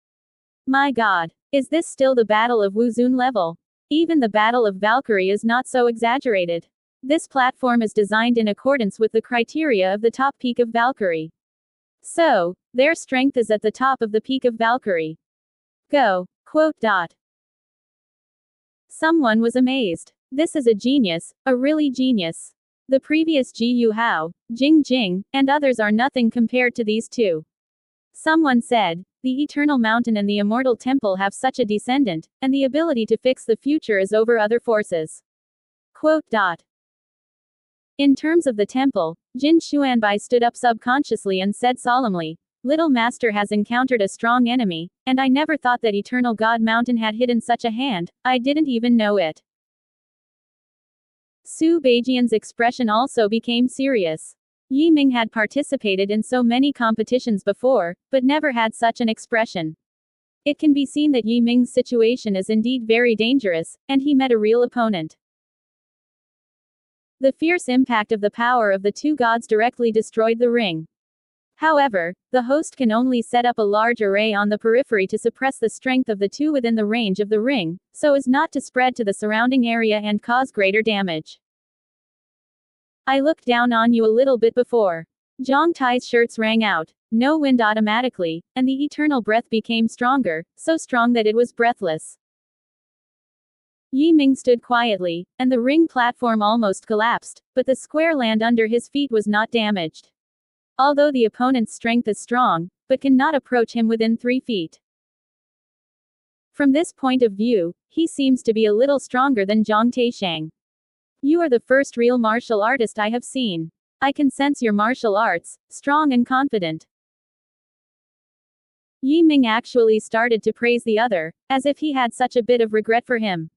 My god. Is this still the Battle of Wuzun level? Even the Battle of Valkyrie is not so exaggerated. This platform is designed in accordance with the criteria of the top peak of Valkyrie. So, their strength is at the top of the peak of Valkyrie. Go. Quote. Someone was amazed. This is a genius, a really genius. The previous Ji Yu Hao, Jing Jing, and others are nothing compared to these two. Someone said, the Eternal Mountain and the Immortal Temple have such a descendant, and the ability to fix the future is over other forces. Quote. In terms of the temple, Jin Xuanbai stood up subconsciously and said solemnly, Little Master has encountered a strong enemy, and I never thought that Eternal God Mountain had hidden such a hand, I didn't even know it. Su Beijian's expression also became serious. Yi Ming had participated in so many competitions before, but never had such an expression. It can be seen that Yi Ming's situation is indeed very dangerous, and he met a real opponent. The fierce impact of the power of the two gods directly destroyed the ring. However, the host can only set up a large array on the periphery to suppress the strength of the two within the range of the ring, so as not to spread to the surrounding area and cause greater damage. I looked down on you a little bit before. Zhang Tai's shirts rang out. No wind automatically, and the eternal breath became stronger, so strong that it was breathless. Yi Ming stood quietly, and the ring platform almost collapsed, but the square land under his feet was not damaged. Although the opponent's strength is strong, but cannot approach him within 3 feet. From this point of view, he seems to be a little stronger than Zhang Taishang. You are the first real martial artist I have seen. I can sense your martial arts, strong and confident. Yi Ming actually started to praise the other, as if he had such a bit of regret for him.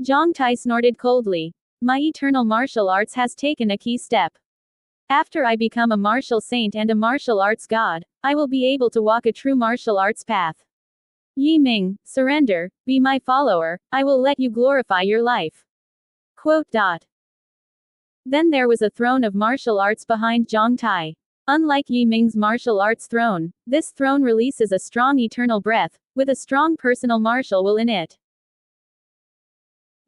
Zhang Tai snorted coldly. My eternal martial arts has taken a key step. After I become a martial saint and a martial arts god, I will be able to walk a true martial arts path. Yi Ming, surrender, be my follower, I will let you glorify your life. Quote. Then there was a throne of martial arts behind Zhang Tai. Unlike Yi Ming's martial arts throne, this throne releases a strong eternal breath, with a strong personal martial will in it.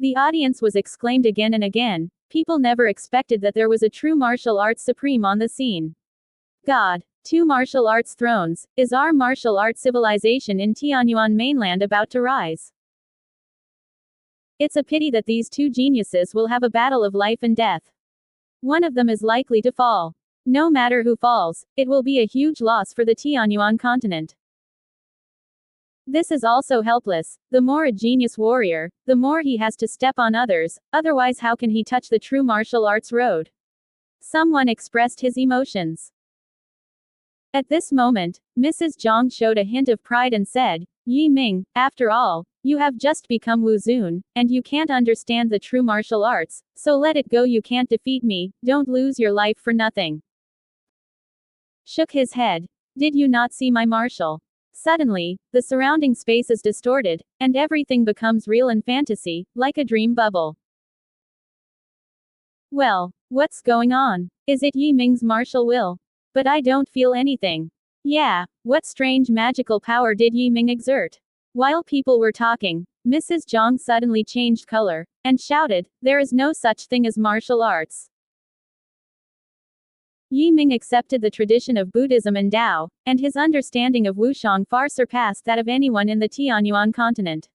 The audience was exclaimed again and again. People never expected that there was a true martial arts supreme on the scene. God, 2 martial arts thrones, is our martial arts civilization in Tianyuan mainland about to rise? It's a pity that these 2 geniuses will have a battle of life and death. One of them is likely to fall. No matter who falls, it will be a huge loss for the Tianyuan continent. This is also helpless. The more a genius warrior, the more he has to step on others, otherwise how can he touch the true martial arts road? Someone expressed his emotions. At this moment, Mrs. Zhang showed a hint of pride and said, Yi Ming, after all, you have just become Wuzun, and you can't understand the true martial arts, so let it go, you can't defeat me, don't lose your life for nothing. Shook his head. Did you not see my martial Suddenly, the surrounding space is distorted, and everything becomes real and fantasy, like a dream bubble. Well, what's going on? Is it Yi Ming's martial will? But I don't feel anything. Yeah, what strange magical power did Yi Ming exert? While people were talking, Mrs. Zhang suddenly changed color, and shouted, "There is no such thing as martial arts." Yi Ming accepted the tradition of Buddhism and Tao, and his understanding of Wushang far surpassed that of anyone in the Tianyuan continent.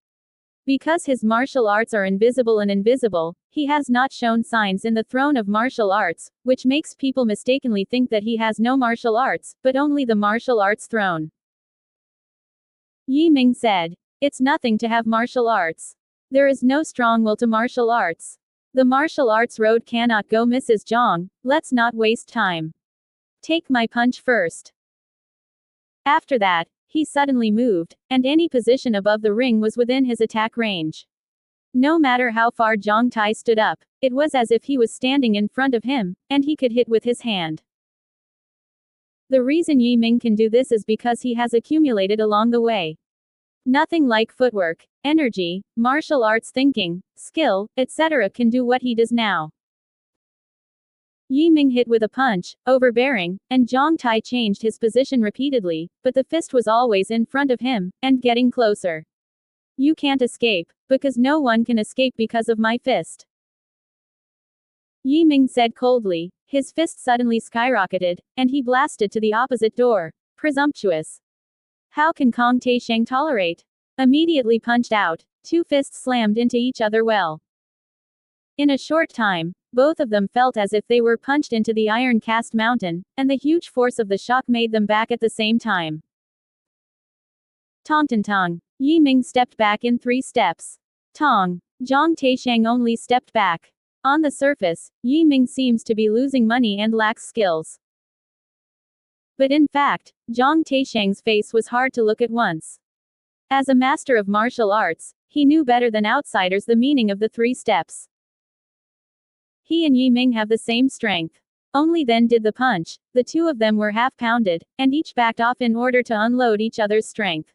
Because his martial arts are invisible and invisible, he has not shown signs in the throne of martial arts, which makes people mistakenly think that he has no martial arts, but only the martial arts throne. Yi Ming said, "It's nothing to have martial arts. There is no strong will to martial arts. The martial arts road cannot go, Mrs. Zhang, let's not waste time. Take my punch first." After that, he suddenly moved, and any position above the ring was within his attack range. No matter how far Zhang Tai stood up, it was as if he was standing in front of him, and he could hit with his hand. The reason Yi Ming can do this is because he has accumulated along the way. Nothing like footwork, energy, martial arts thinking, skill, etc. can do what he does now. Yi Ming hit with a punch, overbearing, and Zhang Tai changed his position repeatedly, but the fist was always in front of him, and getting closer. "You can't escape, because no one can escape because of my fist," Yi Ming said coldly. His fist suddenly skyrocketed, and he blasted to the opposite door. Presumptuous. How can Kong Taisheng tolerate? Immediately punched out, two fists slammed into each other well. In a short time, both of them felt as if they were punched into the iron cast mountain, and the huge force of the shock made them back at the same time. Tong tong tong. Yi Ming stepped back in 3 steps. Tong. Zhang Taisheng only stepped back. On the surface, Yi Ming seems to be losing money and lacks skills. But in fact, Zhang Taisheng's face was hard to look at once. As a master of martial arts, he knew better than outsiders the meaning of the 3 steps. He and Yi Ming have the same strength. Only then did the punch, the two of them were half pounded, and each backed off in order to unload each other's strength.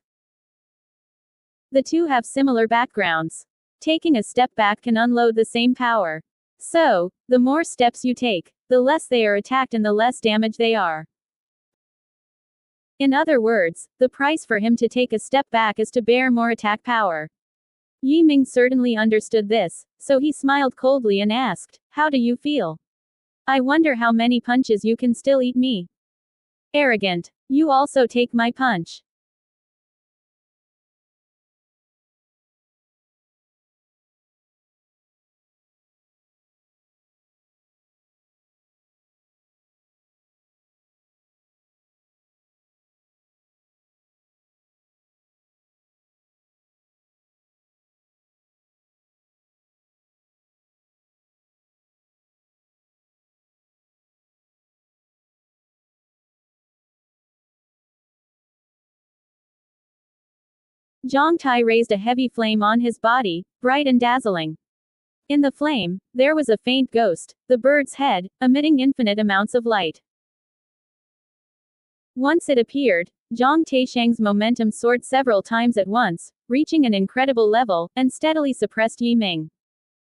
The two have similar backgrounds. Taking a step back can unload the same power. So, the more steps you take, the less they are attacked and the less damage they are. In other words, the price for him to take a step back is to bear more attack power. Yi Ming certainly understood this, so he smiled coldly and asked, "How do you feel? I wonder how many punches you can still eat me." Arrogant. You also take my punch. Zhang Tai raised a heavy flame on his body, bright and dazzling. In the flame, there was a faint ghost, the bird's head, emitting infinite amounts of light. Once it appeared, Zhang Taisheng's momentum soared several times at once, reaching an incredible level, and steadily suppressed Yi Ming.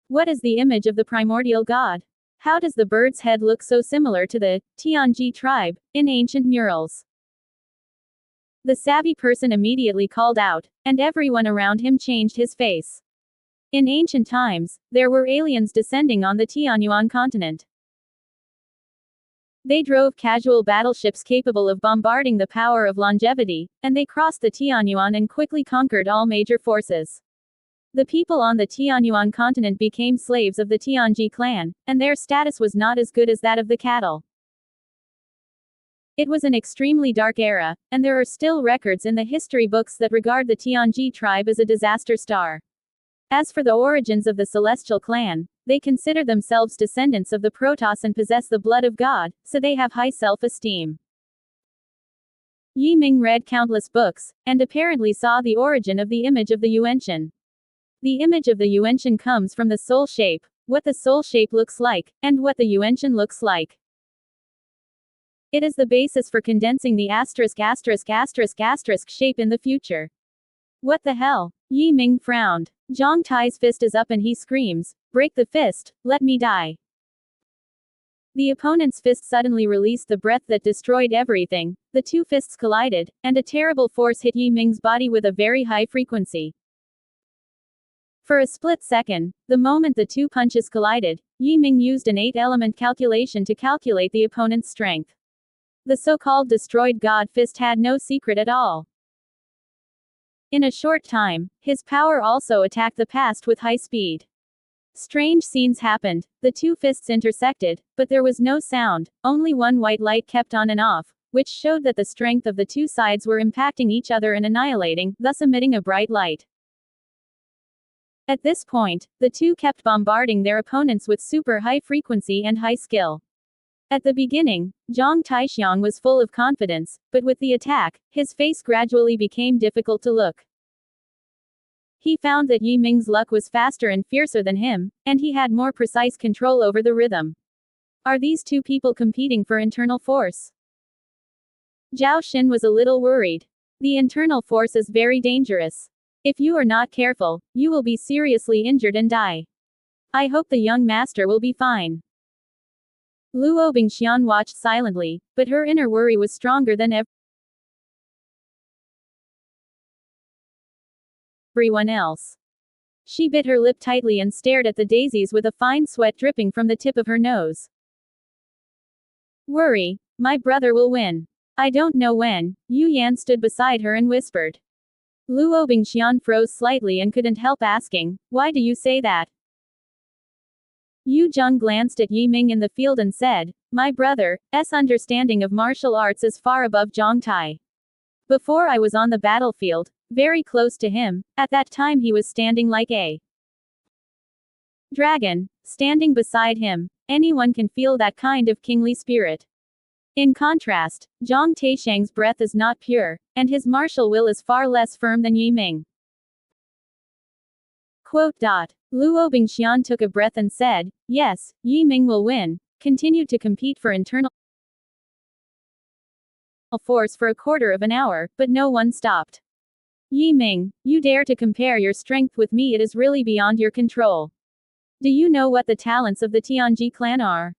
What is the image of the primordial god? How does the bird's head look so similar to the Tianji tribe in ancient murals? The savvy person immediately called out, and everyone around him changed his face. In ancient times, there were aliens descending on the Tianyuan continent. They drove casual battleships capable of bombarding the power of longevity, and they crossed the Tianyuan and quickly conquered all major forces. The people on the Tianyuan continent became slaves of the Tianji clan, and their status was not as good as that of the cattle. It was an extremely dark era, and there are still records in the history books that regard the Tianji tribe as a disaster star. As for the origins of the celestial clan, they consider themselves descendants of the Protoss and possess the blood of God, so they have high self-esteem. Yi Ming read countless books, and apparently saw the origin of the image of the Yuanshan. The image of the Yuanshan comes from the soul shape, what the soul shape looks like, and what the Yuanshan looks like. It is the basis for condensing the shape in the future. What the hell? Yi Ming frowned. Zhang Tai's fist is up and he screams, "Break the fist, let me die." The opponent's fist suddenly released the breath that destroyed everything. The two fists collided, and a terrible force hit Yi Ming's body with a very high frequency. For a split second, the moment the two punches collided, Yi Ming used an 8-element calculation to calculate the opponent's strength. The so-called destroyed God fist had no secret at all. In a short time, his power also attacked the past with high speed. Strange scenes happened. The two fists intersected, but there was no sound, only one white light kept on and off, which showed that the strength of the two sides were impacting each other and annihilating, thus emitting a bright light. At this point, the two kept bombarding their opponents with super high frequency and high skill. At the beginning, Zhang Taixiang was full of confidence, but with the attack, his face gradually became difficult to look. He found that Yi Ming's luck was faster and fiercer than him, and he had more precise control over the rhythm. Are these two people competing for internal force? Zhao Xin was a little worried. The internal force is very dangerous. If you are not careful, you will be seriously injured and die. I hope the young master will be fine. Luo Bingxian watched silently, but her inner worry was stronger than everyone else. She bit her lip tightly and stared at the daisies with a fine sweat dripping from the tip of her nose. Worry. My brother will win. I don't know when. Yu Yan stood beside her and whispered. Luo Bingxian froze slightly and couldn't help asking, "Why do you say that?" Yu Zheng glanced at Yi Ming in the field and said, "My brother's understanding of martial arts is far above Zhang Tai. Before I was on the battlefield, very close to him, at that time he was standing like a dragon, standing beside him. Anyone can feel that kind of kingly spirit. In contrast, Zhang Taixiang's breath is not pure, and his martial will is far less firm than Yi Ming." Luo Bingxian took a breath and said, "Yes, Yi Ming will win." Continued to compete for internal force for a quarter of an hour, but no one stopped. "Yi Ming, you dare to compare your strength with me? It is really beyond your control. Do you know what the talents of the Tianji clan are?"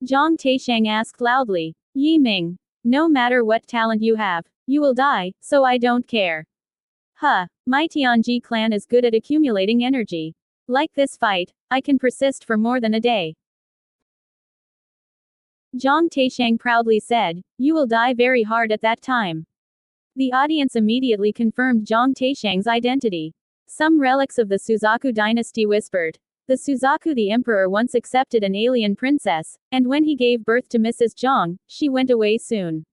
Zhang Taixiang asked loudly. "Yi Ming, no matter what talent you have, you will die, so I don't care. Huh, my Tianji clan is good at accumulating energy. Like this fight, I can persist for more than a day." Zhang Taixiang proudly said, "You will die very hard at that time." The audience immediately confirmed Zhang Taixiang's identity. Some relics of the Suzaku dynasty whispered. The Suzaku the emperor once accepted an alien princess, and when he gave birth to Mrs. Zhang, she went away soon.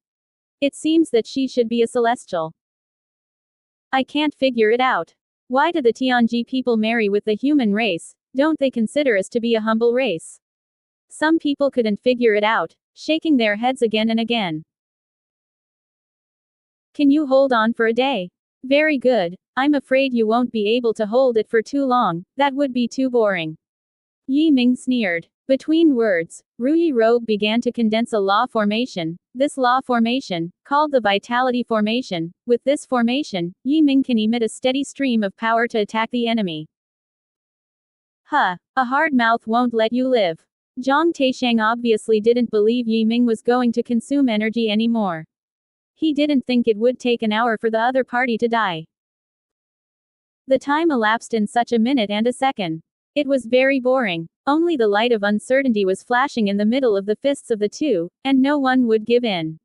It seems that she should be a celestial. I can't figure it out. Why do the Tianji people marry with the human race? Don't they consider us to be a humble race? Some people couldn't figure it out, shaking their heads again and again. Can you hold on for a day? Very good. I'm afraid you won't be able to hold it for too long, that would be too boring. Yi Ming sneered. Between words, Ruyi Rogue began to condense a law formation. This law formation, called the Vitality Formation, with this formation, Yi Ming can emit a steady stream of power to attack the enemy. Huh, a hard mouth won't let you live. Zhang Taixiang obviously didn't believe Yi Ming was going to consume energy anymore. He didn't think it would take an hour for the other party to die. The time elapsed in such a minute and a second. It was very boring. Only the light of uncertainty was flashing in the middle of the fists of the two, and no one would give in.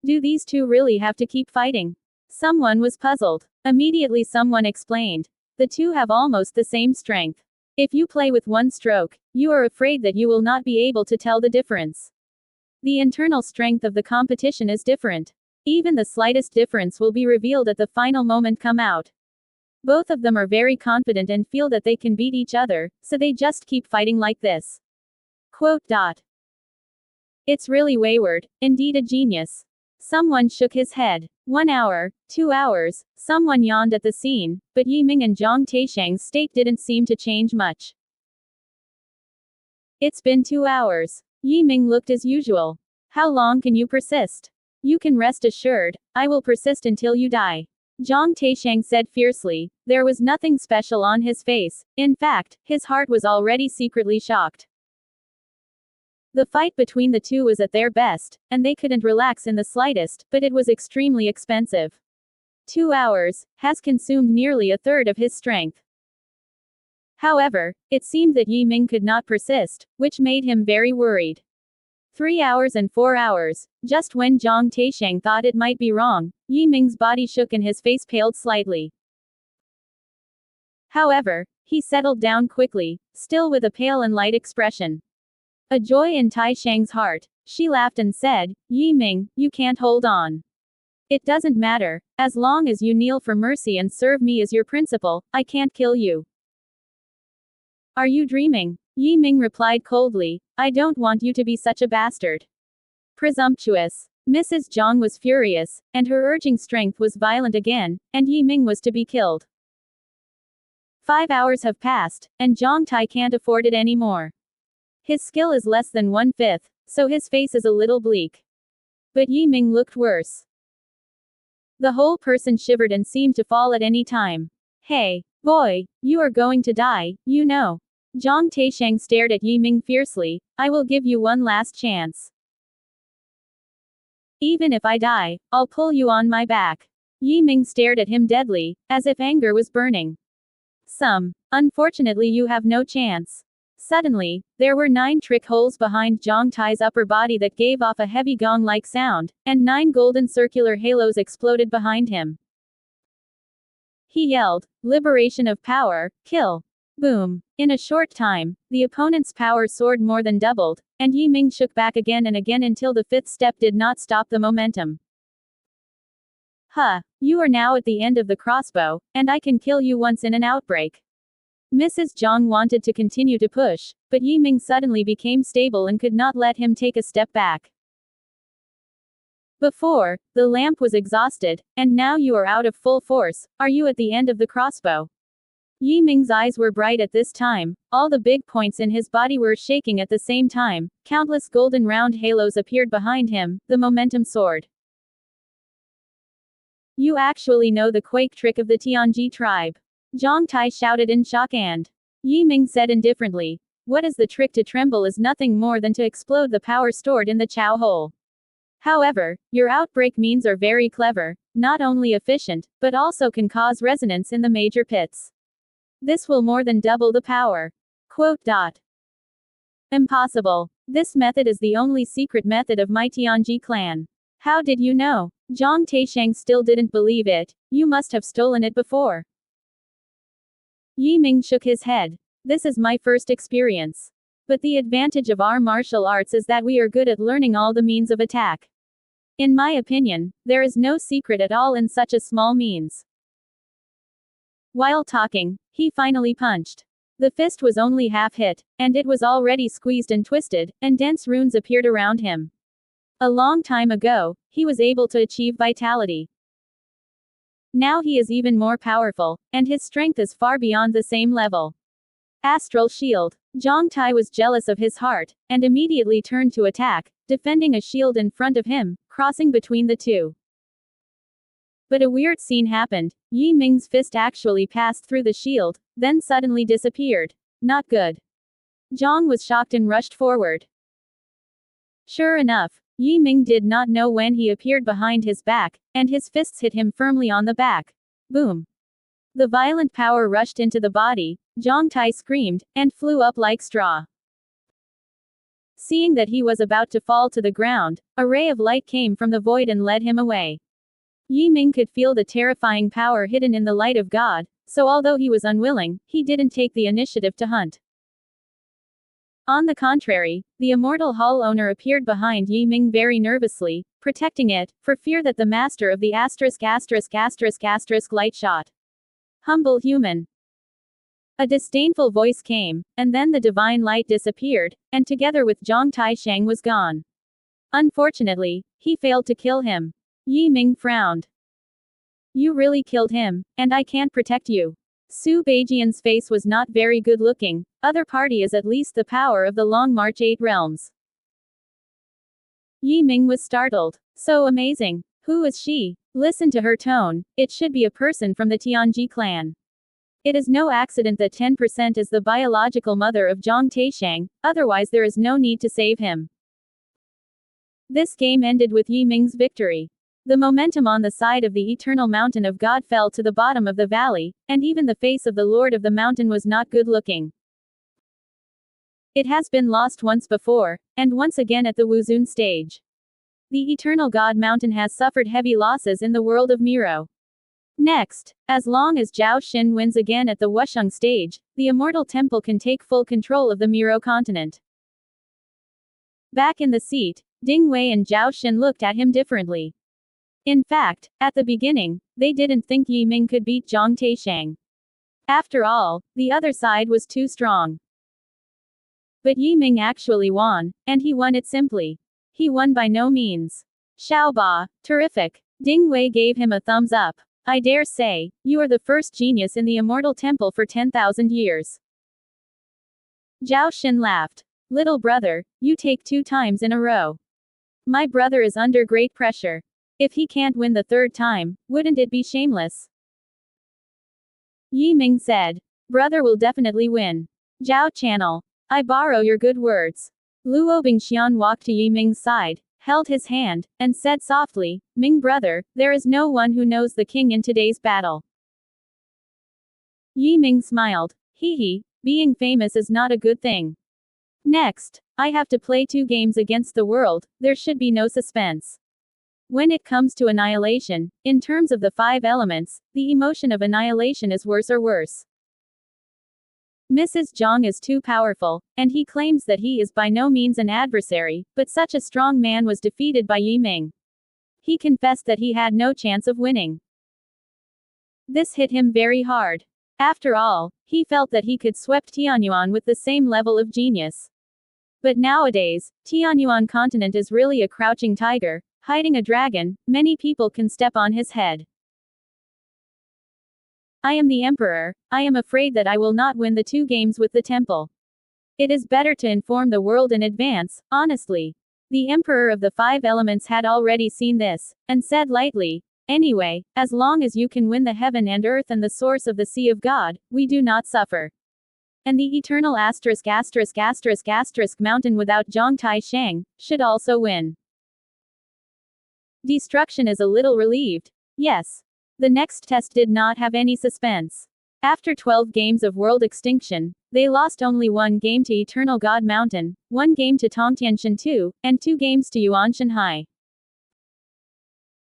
Do these two really have to keep fighting? Someone was puzzled. Immediately someone explained. The two have almost the same strength. If you play with one stroke, you are afraid that you will not be able to tell the difference. The internal strength of the competition is different. Even the slightest difference will be revealed at the final moment come out. Both of them are very confident and feel that they can beat each other, so they just keep fighting like this. It's really wayward, indeed a genius. Someone shook his head. 1 hour, 2 hours, someone yawned at the scene, but Yi Ming and Zhang Taixiang's state didn't seem to change much. It's been 2 hours. Yi Ming looked as usual. How long can you persist? You can rest assured, I will persist until you die. Zhang Taisheng said fiercely. There was nothing special on his face. In fact, his heart was already secretly shocked. The fight between the two was at their best, and they couldn't relax in the slightest, but it was extremely expensive. 2 hours has consumed nearly a third of his strength. However, it seemed that Yi Ming could not persist, which made him very worried. 3 hours and 4 hours, just when Zhang Taisheng thought it might be wrong, Yi Ming's body shook and his face paled slightly. However, he settled down quickly, still with a pale and light expression. A joy in Taisheng's heart. She laughed and said, Yi Ming, you can't hold on. It doesn't matter, as long as you kneel for mercy and serve me as your principal, I can't kill you. Are you dreaming? Yi Ming replied coldly, I don't want you to be such a bastard. Presumptuous. Mrs. Zhang was furious, and her urging strength was violent again, and Yi Ming was to be killed. 5 hours have passed, and Zhang Tai can't afford it anymore. His skill is less than 1/5, so his face is a little bleak. But Yi Ming looked worse. The whole person shivered and seemed to fall at any time. Hey, boy, you are going to die, you know. Zhang Taisheng stared at Yi Ming fiercely. I will give you one last chance. Even if I die, I'll pull you on my back. Yi Ming stared at him deadly, as if anger was burning. Unfortunately you have no chance. Suddenly, there were 9 trick holes behind Zhang Tai's upper body that gave off a heavy gong-like sound, and 9 golden circular halos exploded behind him. He yelled, Liberation of power, kill. Boom. In a short time, the opponent's power soared more than doubled, and Yi Ming shook back again and again until the 5th step did not stop the momentum. You are now at the end of the crossbow, and I can kill you once in an outbreak. Mrs. Zhang wanted to continue to push, but Yi Ming suddenly became stable and could not let him take a step back. Before, the lamp was exhausted, and now you are out of full force. Are you at the end of the crossbow? Yi Ming's eyes were bright at this time, all the big points in his body were shaking at the same time, countless golden round halos appeared behind him, the momentum soared. You actually know the quake trick of the Tianji tribe. Zhang Tai shouted in shock and Yi Ming said indifferently, what is the trick to tremble is nothing more than to explode the power stored in the Chao hole. However, your outbreak means are very clever, not only efficient, but also can cause resonance in the major pits. This will more than double the power. Impossible. This method is the only secret method of my Tianji clan. How did you know? Zhang Taisheng still didn't believe it. You must have stolen it before. Yi Ming shook his head. This is my first experience. But the advantage of our martial arts is that we are good at learning all the means of attack. In my opinion, there is no secret at all in such a small means. While talking, he finally punched. The fist was only half hit, and it was already squeezed and twisted, and dense runes appeared around him. A long time ago, he was able to achieve vitality. Now he is even more powerful, and his strength is far beyond the same level. Astral shield. Zhang Tai was jealous of his heart, and immediately turned to attack, defending a shield in front of him, crossing between the two. But a weird scene happened. Yi Ming's fist actually passed through the shield, then suddenly disappeared. Not good. Zhang was shocked and rushed forward. Sure enough, Yi Ming did not know when he appeared behind his back, and his fists hit him firmly on the back. Boom. The violent power rushed into the body. Zhang Tai screamed, and flew up like straw. Seeing that he was about to fall to the ground, a ray of light came from the void and led him away. Yi Ming could feel the terrifying power hidden in the light of God, so although he was unwilling, he didn't take the initiative to hunt. On the contrary, the immortal hall owner appeared behind Yi Ming very nervously, protecting it, for fear that the master of the **** light shot. Humble human. A disdainful voice came, and then the divine light disappeared, and together with Zhang Taisheng was gone. Unfortunately, he failed to kill him. Yi Ming frowned. You really killed him, and I can't protect you. Su Beijian's face was not very good looking. Other party is at least the power of the Long March 8 realms. Yi Ming was startled. So amazing. Who is she? Listen to her tone. It should be a person from the Tianji clan. It is no accident that 10% is the biological mother of Zhang Taishang, otherwise there is no need to save him. This game ended with Yi Ming's victory. The momentum on the side of the Eternal Mountain of God fell to the bottom of the valley, and even the face of the Lord of the Mountain was not good looking. It has been lost once before, and once again at the Wuzun stage. The Eternal God Mountain has suffered heavy losses in the world of Miro. Next, as long as Zhao Xin wins again at the Wusheng stage, the Immortal Temple can take full control of the Miro continent. Back in the seat, Ding Wei and Zhao Xin looked at him differently. In fact, at the beginning, they didn't think Yi Ming could beat Zhang Taishang. After all, the other side was too strong. But Yi Ming actually won, and he won it simply. He won by no means. Xiaoba, terrific. Ding Wei gave him a thumbs up. I dare say, you are the first genius in the Immortal Temple for 10,000 years. Zhao Xin laughed. Little brother, you take 2 times in a row. My brother is under great pressure. If he can't win the 3rd time, wouldn't it be shameless? Yi Ming said. Brother will definitely win. Zhao Channel. I borrow your good words. Luo Bingxian walked to Yi Ming's side, held his hand, and said softly, Ming brother, there is no one who knows the king in today's battle. Yi Ming smiled. Hee, being famous is not a good thing. Next, I have to play 2 games against the world, there should be no suspense. When it comes to annihilation, in terms of the 5 elements, the emotion of annihilation is worse or worse. Mrs. Zhang is too powerful, and he claims that he is by no means an adversary, but such a strong man was defeated by Yi Ming. He confessed that he had no chance of winning. This hit him very hard. After all, he felt that he could sweep Tianyuan with the same level of genius. But nowadays, Tianyuan continent is really a crouching tiger, hiding a dragon, many people can step on his head. I am the emperor, I am afraid that I will not win the 2 games with the temple. It is better to inform the world in advance, honestly. The emperor of the 5 elements had already seen this, and said lightly, anyway, as long as you can win the heaven and earth and the source of the sea of God, we do not suffer. And the eternal **** mountain without Zhang Taishang, should also win. Destruction is a little relieved. Yes. The next test did not have any suspense. After 12 games of world extinction, they lost only 1 game to Eternal God Mountain, 1 game to Tongtianshan 2, and 2 games to Yuan Shanhai.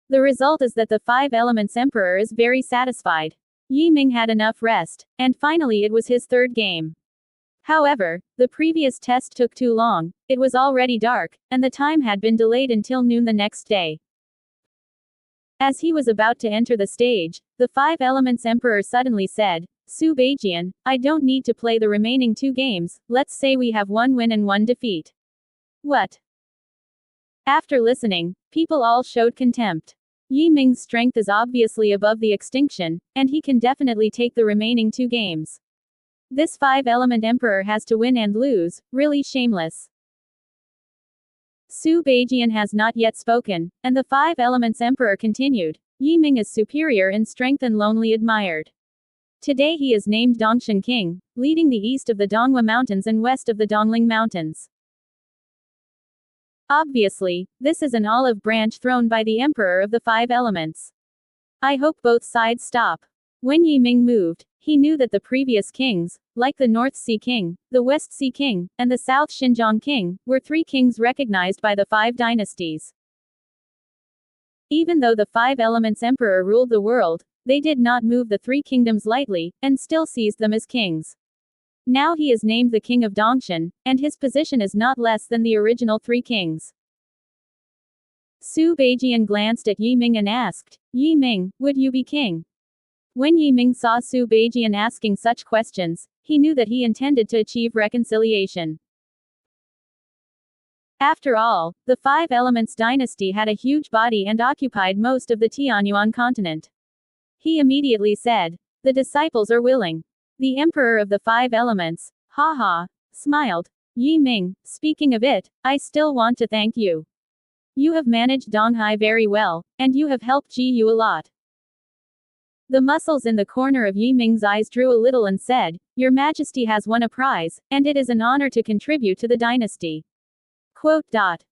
The result is that the 5 elements emperor is very satisfied. Yi Ming had enough rest, and finally it was his 3rd game. However, the previous test took too long, it was already dark, and the time had been delayed until noon the next day. As he was about to enter the stage, the 5 elements emperor suddenly said, Su Beijian, I don't need to play the remaining 2 games, let's say we have 1 win and 1 defeat. What? After listening, people all showed contempt. Yi Ming's strength is obviously above the extinction, and he can definitely take the remaining 2 games. This 5-element emperor has to win and lose, really shameless. Su Beijian has not yet spoken, and the 5 elements emperor continued. Yi Ming is superior in strength and lonely admired. Today he is named Dongshan King, leading the east of the Donghua Mountains and west of the Dongling Mountains. Obviously, this is an olive branch thrown by the emperor of the 5 elements. I hope both sides stop. When Yi Ming moved, he knew that the previous kings, like the North Sea King, the West Sea King, and the South Xinjiang King, were 3 kings recognized by the 5 dynasties. Even though the 5 elements emperor ruled the world, they did not move the 3 kingdoms lightly, and still seized them as kings. Now he is named the king of Dongshan, and his position is not less than the original 3 kings. Su Beijian glanced at Yi Ming and asked, Yi Ming, would you be king? When Yi Ming saw Su Beijian asking such questions, he knew that he intended to achieve reconciliation. After all, the 5 Elements dynasty had a huge body and occupied most of the Tianyuan continent. He immediately said, The disciples are willing. The emperor of the five elements, ha ha, smiled. Yi Ming, speaking of it, I still want to thank you. You have managed Donghai very well, and you have helped Ji Yu a lot. The muscles in the corner of Yi Ming's eyes drew a little and said, Your Majesty has won a prize, and it is an honor to contribute to the dynasty. Quote.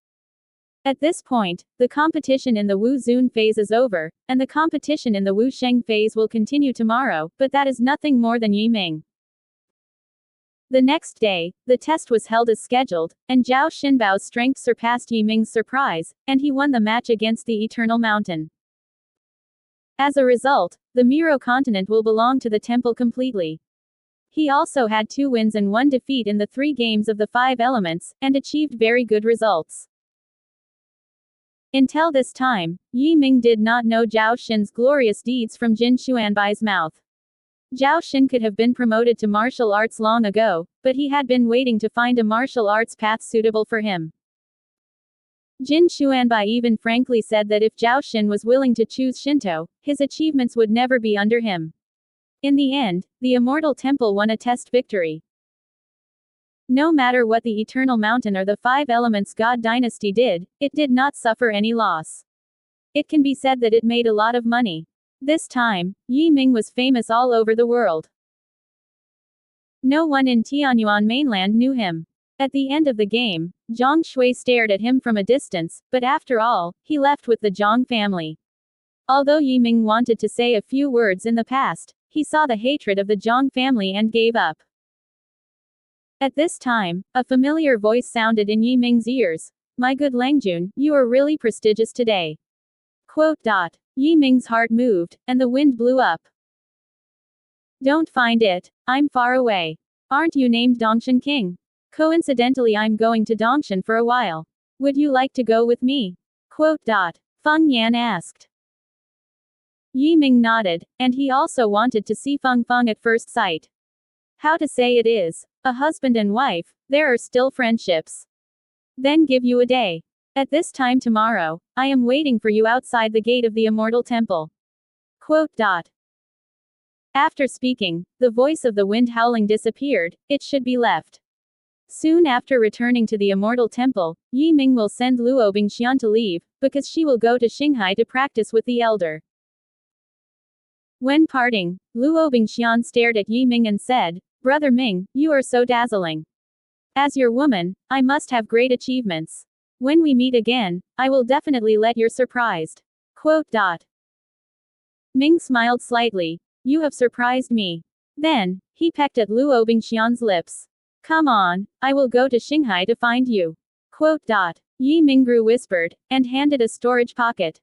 At this point, the competition in the Wu Zun phase is over, and the competition in the Wu Sheng phase will continue tomorrow, but that is nothing more than Yi Ming. The next day, the test was held as scheduled, and Zhao Xinbao's strength surpassed Yi Ming's surprise, and he won the match against the Eternal Mountain. As a result, the Miro continent will belong to the temple completely. He also had 2 wins and 1 defeat in the 3 games of the 5 elements, and achieved very good results. Until this time, Yi Ming did not know Zhao Xin's glorious deeds from Jin Xuanbai's mouth. Zhao Xin could have been promoted to martial arts long ago, but he had been waiting to find a martial arts path suitable for him. Jin Xuanbai even frankly said that if Zhao Xin was willing to choose Shinto, his achievements would never be under him. In the end, the Immortal Temple won a test victory. No matter what the Eternal Mountain or the 5 Elements God Dynasty did, it did not suffer any loss. It can be said that it made a lot of money. This time, Yi Ming was famous all over the world. No one in Tianyuan mainland knew him. At the end of the game, Zhang Shui stared at him from a distance, but after all, he left with the Zhang family. Although Yi Ming wanted to say a few words in the past, he saw the hatred of the Zhang family and gave up. At this time, a familiar voice sounded in Yi Ming's ears. My good Langjun, you are really prestigious today. Quote. Yi Ming's heart moved, and the wind blew up. Don't find it, I'm far away. Aren't you named Dongshan King? Coincidentally, I'm going to Dongshan for a while. Would you like to go with me? Quote. Feng Yan asked. Yi Ming nodded, and he also wanted to see Feng Feng at first sight. How to say it is, a husband and wife, there are still friendships. Then give you a day. At this time tomorrow, I am waiting for you outside the gate of the Immortal Temple. Quote. After speaking, the voice of the wind howling disappeared, it should be left. Soon after returning to the Immortal Temple, Yi Ming will send Luo Bingxian to leave, because she will go to Xinghai to practice with the elder. When parting, Luo Bingxian stared at Yi Ming and said, Brother Ming, you are so dazzling. As your woman, I must have great achievements. When we meet again, I will definitely let you're surprised. Quote. Ming smiled slightly. You have surprised me. Then, he pecked at Luo Bingxian's lips. Come on, I will go to Xinghai to find you. Quote. Yi Mingru whispered, and handed a storage pocket.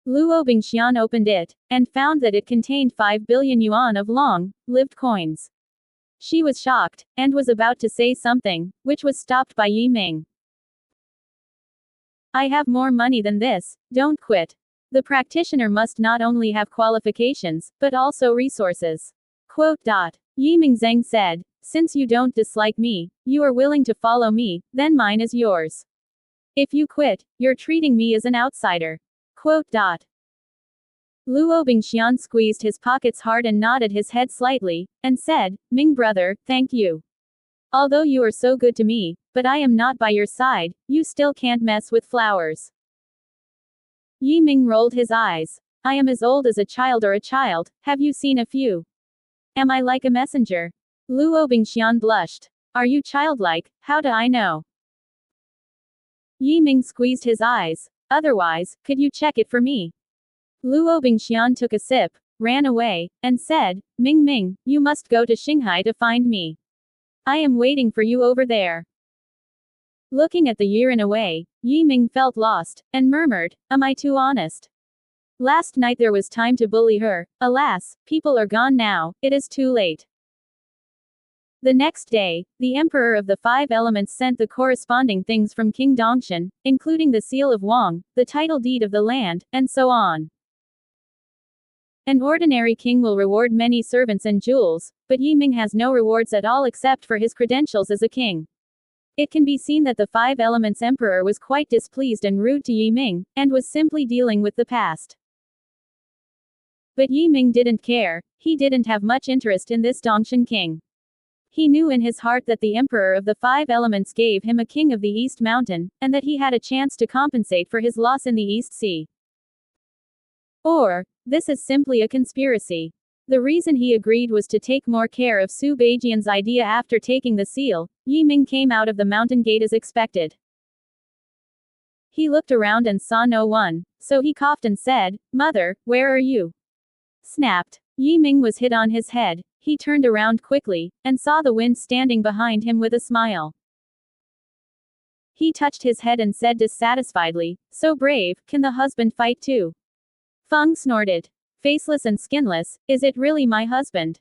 Luo Bingxian opened it, and found that it contained 5 billion yuan of long-lived coins. She was shocked, and was about to say something, which was stopped by Yi Ming. I have more money than this, don't quit. The practitioner must not only have qualifications, but also resources. Quote. Yi Ming Zheng said, Since you don't dislike me, you are willing to follow me, then mine is yours. If you quit, you're treating me as an outsider. Quote. Luo Bingxian squeezed his pockets hard and nodded his head slightly, and said, Ming brother, thank you. Although you are so good to me, but I am not by your side, you still can't mess with flowers. Yi Ming rolled his eyes. I am as old as a child or a child, have you seen a few? Am I like a messenger? Luo Bingxian blushed. Are you childlike, how do I know? Yi Ming squeezed his eyes. Otherwise, could you check it for me? Luo Bingxian took a sip, ran away, and said, Ming Ming, you must go to Xinghai to find me. I am waiting for you over there. Looking at the Yiren away, Yi Ming felt lost, and murmured, Am I too honest? Last night there was time to bully her, alas, people are gone now, it is too late. The next day, the Emperor of the 5 Elements sent the corresponding things from King Dongshan, including the seal of Wang, the title deed of the land, and so on. An ordinary king will reward many servants and jewels, but Yi Ming has no rewards at all except for his credentials as a king. It can be seen that the 5 Elements Emperor was quite displeased and rude to Yi Ming, and was simply dealing with the past. But Yi Ming didn't care, he didn't have much interest in this Dongshan king. He knew in his heart that the Emperor of the Five Elements gave him a king of the East Mountain, and that he had a chance to compensate for his loss in the East Sea. Or, this is simply a conspiracy. The reason he agreed was to take more care of Su Beijian's idea after taking the seal. Yi Ming came out of the mountain gate as expected. He looked around and saw no one, so he coughed and said, "Mother, where are you?" Snapped. Yi Ming was hit on his head. He turned around quickly, and saw the wind standing behind him with a smile. He touched his head and said dissatisfiedly, "So brave, can the husband fight too?" Feng snorted. "Faceless and skinless, is it really my husband?"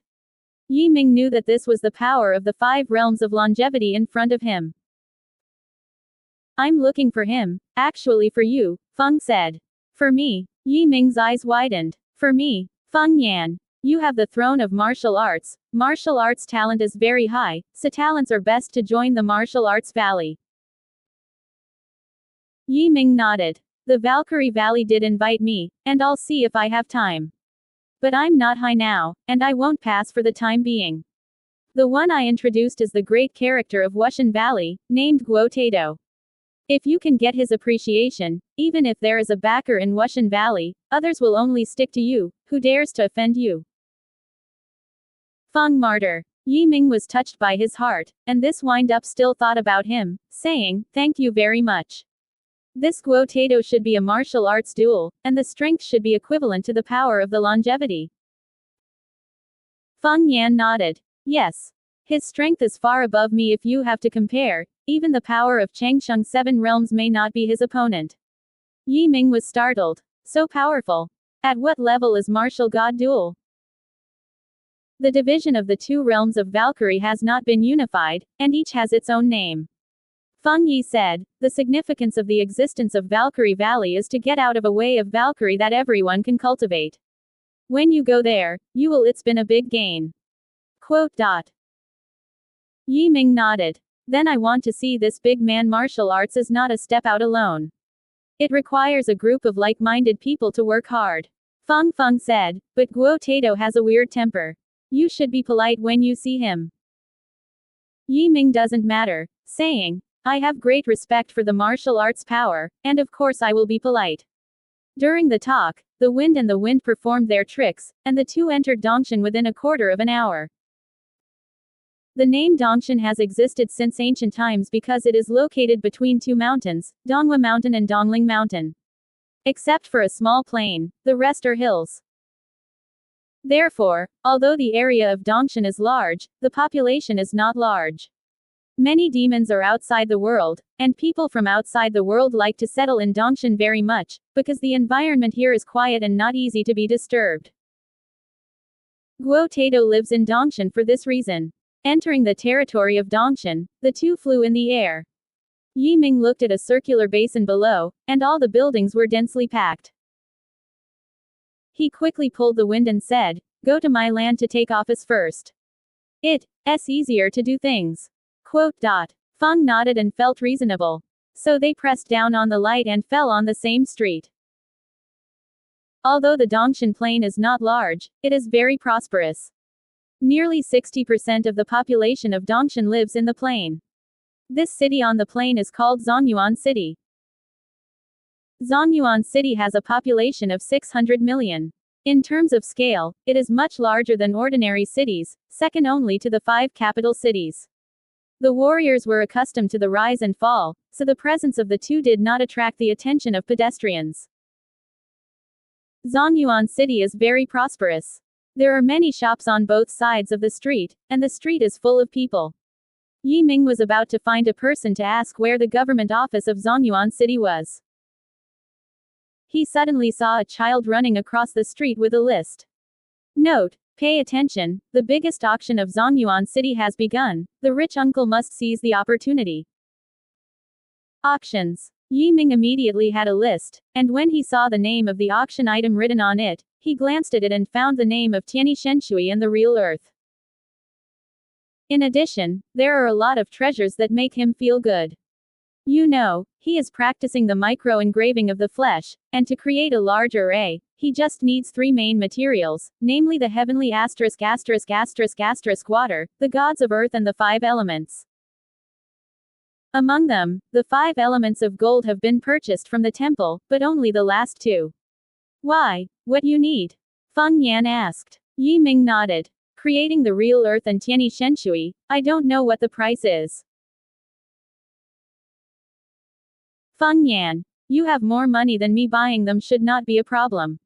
Yi Ming knew that this was the power of the five realms of longevity in front of him. "I'm looking for him, actually for you," Feng said. "For me?" Yi Ming's eyes widened. "For me, Feng Yan. You have the throne of martial arts. Martial arts talent is very high, so talents are best to join the martial arts valley." Yi Ming nodded. "The Valkyrie Valley did invite me, and I'll see if I have time. But I'm not high now, and I won't pass for the time being. The one I introduced is the great character of Wushan Valley, named Guo Tado. If you can get his appreciation, even if there is a backer in Wushan Valley, others will only stick to you, who dares to offend you." Feng martyr. Yi Ming was touched by his heart, and this wind-up still thought about him, saying, "Thank you very much. This Guo Tado should be a martial arts duel, and the strength should be equivalent to the power of the longevity." Feng Yan nodded. "Yes. His strength is far above me if you have to compare, even the power of Changsheng Seven Realms may not be his opponent." Yi Ming was startled. "So powerful. At what level is martial god duel?" The division of the two realms of Valkyrie has not been unified, and each has its own name. Feng Yi said, "The significance of the existence of Valkyrie Valley is to get out of a way of Valkyrie that everyone can cultivate. When you go there, you will it's been a big gain." Quote. Yi Ming nodded. "Then I want to see this big man. Martial arts is not a step out alone. It requires a group of like-minded people to work hard." Feng said, "But Guo Tado has a weird temper. You should be polite when you see him." Yi Ming doesn't matter, saying, "I have great respect for the martial arts power, and of course I will be polite." During the talk, the wind and the wind performed their tricks, and the two entered Dongshan within a quarter of an hour. The name Dongshan has existed since ancient times because it is located between two mountains, Donghua Mountain and Dongling Mountain. Except for a small plain, the rest are hills. Therefore, although the area of Dongshan is large, the population is not large. Many demons are outside the world, and people from outside the world like to settle in Dongshan very much, because the environment here is quiet and not easy to be disturbed. Guo Tado lives in Dongshan for this reason. Entering the territory of Dongshan, the two flew in the air. Yi Ming looked at a circular basin below, and all the buildings were densely packed. He quickly pulled the wind and said, "Go to my land to take office first. It's easier to do things." Quote. Feng nodded and felt reasonable. So they pressed down on the light and fell on the same street. Although the Dongshan plain is not large, it is very prosperous. Nearly 60% of the population of Dongshan lives in the plain. This city on the plain is called Zongyuan City. Zongyuan City has a population of 600 million. In terms of scale, it is much larger than ordinary cities, second only to the 5 capital cities. The warriors were accustomed to the rise and fall, so the presence of the two did not attract the attention of pedestrians. Zongyuan City is very prosperous. There are many shops on both sides of the street, and the street is full of people. Yi Ming was about to find a person to ask where the government office of Zongyuan City was. He suddenly saw a child running across the street with a list. Note: pay attention, the biggest auction of Zongyuan City has begun. The rich uncle must seize the opportunity. Auctions. Yi Ming immediately had a list, and when he saw the name of the auction item written on it, he glanced at it and found the name of Tianyi Shenshui and the real earth. In addition, there are a lot of treasures that make him feel good. You know, he is practicing the micro-engraving of the flesh, and to create a large array, he just needs three main materials, namely the heavenly water, the gods of earth and the five elements. Among them, the five elements of gold have been purchased from the temple, but only the last two. Why? What you need? Feng Yan asked. Yi Ming nodded. Creating the real earth and Tianyi Shenshui, I don't know what the price is. Feng Yan, you have more money than me, buying them should not be a problem.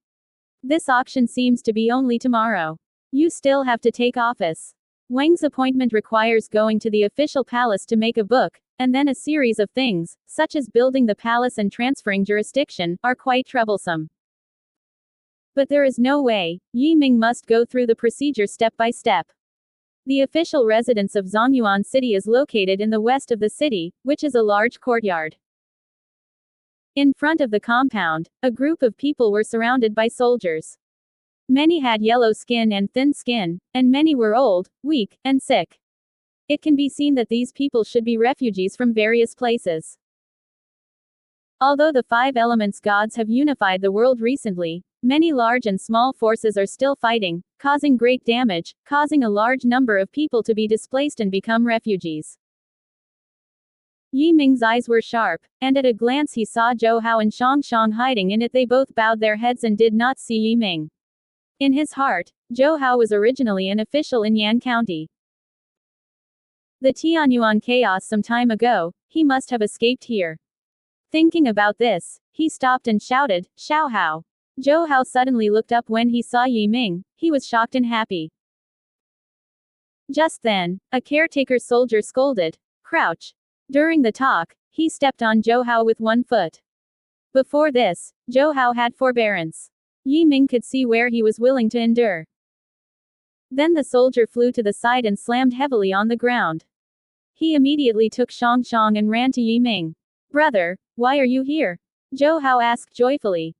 This auction seems to be only tomorrow. You still have to take office. Wang's appointment requires going to the official palace to make a book, and then a series of things, such as building the palace and transferring jurisdiction, are quite troublesome. But there is no way, Yi Ming must go through the procedure step by step. The official residence of Zongyuan City is located in the west of the city, which is a large courtyard. In front of the compound, a group of people were surrounded by soldiers. Many had yellow skin and thin skin, and many were old, weak, and sick. It can be seen that these people should be refugees from various places. Although the five elements gods have unified the world recently, many large and small forces are still fighting, causing great damage, causing a large number of people to be displaced and become refugees. Yi Ming's eyes were sharp, and at a glance he saw Zhou Hao and Shang Shang hiding in it. They both bowed their heads and did not see Yi Ming. In his heart, Zhou Hao was originally an official in Yan County. The Tianyuan chaos some time ago, he must have escaped here. Thinking about this, he stopped and shouted, "Xiao Hao." Zhou Hao suddenly looked up when he saw Yi Ming. He was shocked and happy. Just then, a caretaker soldier scolded, "Crouch." During the talk, he stepped on Zhou Hao with one foot. Before this, Zhou Hao had forbearance. Yi Ming could see where he was willing to endure. Then the soldier flew to the side and slammed heavily on the ground. He immediately took Shang Shang and ran to Yi Ming. "Brother, why are you here?" Zhou Hao asked joyfully.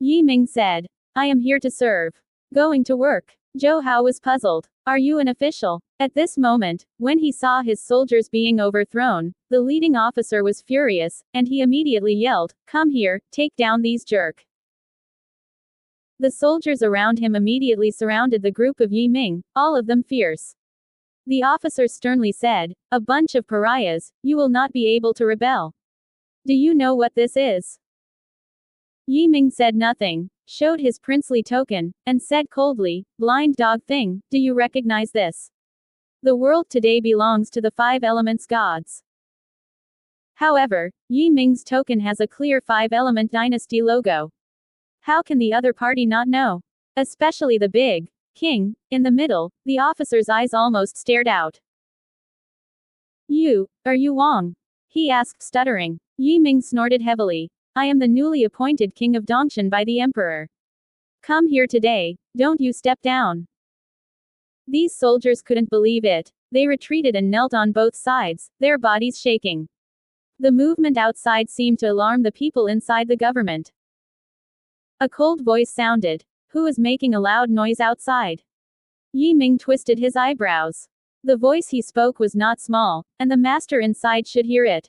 Yi Ming said, "I am here to serve." Going to work. Zhou Hao was puzzled. "Are you an official?" At this moment, when he saw his soldiers being overthrown, the leading officer was furious, and he immediately yelled, "Come here, take down these jerk." The soldiers around him immediately surrounded the group of Yi Ming, all of them fierce. The officer sternly said, "A bunch of pariahs, you will not be able to rebel. Do you know what this is?" Yi Ming said nothing, showed his princely token, and said coldly, "Blind dog thing, do you recognize this? The world today belongs to the five elements gods." However, Yi Ming's token has a clear five-element dynasty logo. How can the other party not know? Especially the big king in the middle. The officer's eyes almost stared out. Are you Wang?" he asked, stuttering. Yi Ming snorted heavily. "I am the newly appointed king of Dongshan by the emperor. Come here today, don't you step down." These soldiers couldn't believe it. They retreated and knelt on both sides, their bodies shaking. The movement outside seemed to alarm the people inside the government. A cold voice sounded. "Who is making a loud noise outside?" Yi Ming twisted his eyebrows. The voice he spoke was not small, and the master inside should hear it.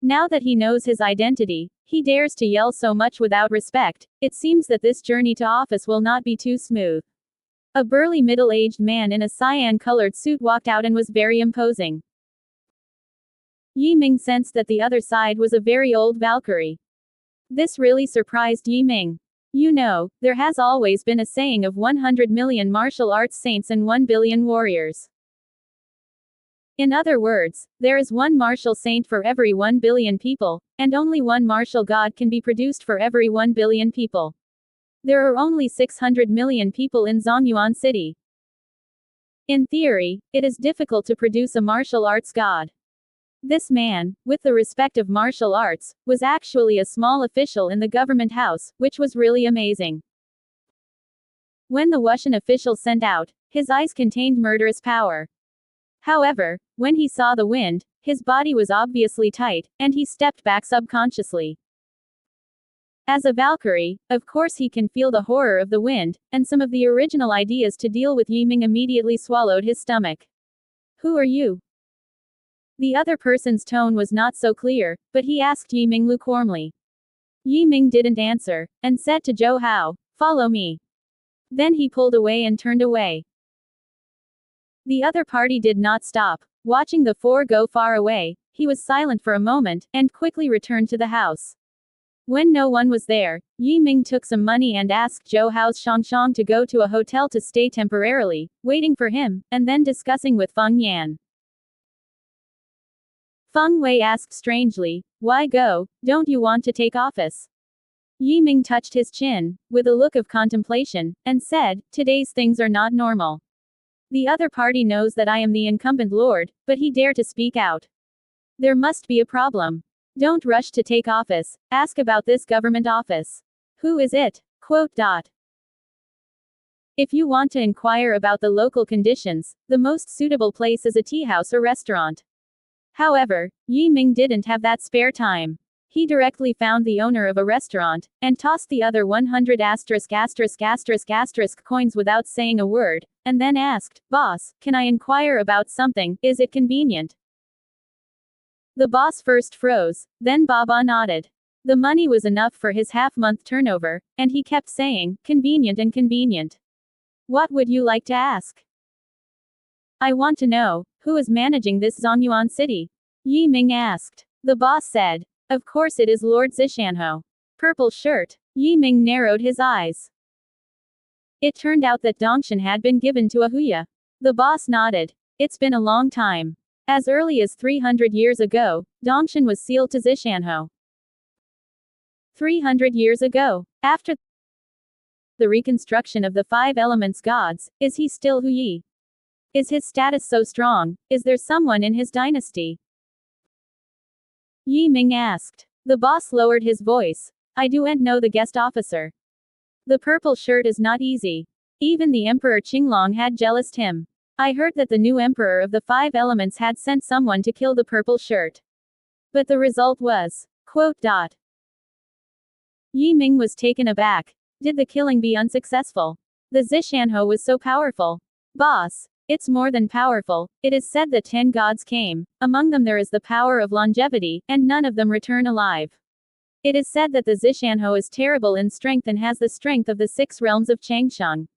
Now that he knows his identity, he dares to yell so much without respect. It seems that this journey to office will not be too smooth. A burly middle-aged man in a cyan-colored suit walked out and was very imposing. Yi Ming sensed that the other side was a very old Valkyrie. This really surprised Yi Ming. You know, there has always been a saying of 100 million martial arts saints and 1 billion warriors. In other words, there is one martial saint for every 1 billion people, and only one martial god can be produced for every 1 billion people. There are only 600 million people in Zongyuan City. In theory, it is difficult to produce a martial arts god. This man, with the respect of martial arts, was actually a small official in the government house, which was really amazing. When the Wuxian official sent out, his eyes contained murderous power. However, when he saw the wind, his body was obviously tight, and he stepped back subconsciously. As a Valkyrie, of course he can feel the horror of the wind, and some of the original ideas to deal with Yi Ming immediately swallowed his stomach. "Who are you?" The other person's tone was not so clear, but he asked Yi Ming lukewarmly. Yi Ming didn't answer, and said to Zhou Hao, "Follow me." Then he pulled away and turned away. The other party did not stop. Watching the four go far away, he was silent for a moment, and quickly returned to the house. When no one was there, Yi Ming took some money and asked Zhou Hao's Shangshang to go to a hotel to stay temporarily, waiting for him, and then discussing with Feng Yan. Feng Wei asked strangely, "Why go? Don't you want to take office?" Yi Ming touched his chin, with a look of contemplation, and said, "Today's things are not normal. The other party knows that I am the incumbent lord, but he dare to speak out. There must be a problem. Don't rush to take office, ask about this government office. Who is it? Quote. If you want to inquire about the local conditions, the most suitable place is a tea house or restaurant." However, Yi Ming didn't have that spare time. He directly found the owner of a restaurant, and tossed the other 100 coins without saying a word, and then asked, "Boss, can I inquire about something, is it convenient?" The boss first froze, then Baba nodded. The money was enough for his half-month turnover, and he kept saying, "Convenient and convenient. What would you like to ask?" "I want to know, who is managing this Zongyuan city?" Yi Ming asked. The boss said, "Of course it is Lord Zishanho. Purple shirt." Yi Ming narrowed his eyes. It turned out that Dongshan had been given to a Huya. The boss nodded. It's been a long time. As early as 300 years ago, Dongshan was sealed to Zishanho. 300 years ago, after the reconstruction of the five elements gods, is he still Huyi? Is his status so strong? Is there someone in his dynasty? Yi Ming asked. The boss lowered his voice. "I don't know the guest officer. The purple shirt is not easy. Even the Emperor Qinglong had jealoused him. I heard that the new emperor of the five elements had sent someone to kill the purple shirt. But the result was. Quote. Yi Ming was taken aback. Did the killing be unsuccessful? The Zishanho was so powerful. Boss. It's more than powerful. It is said that 10 gods came. Among them there is the power of longevity, and none of them return alive. It is said that the Zishanho is terrible in strength and has the strength of the 6 realms of Changsheng.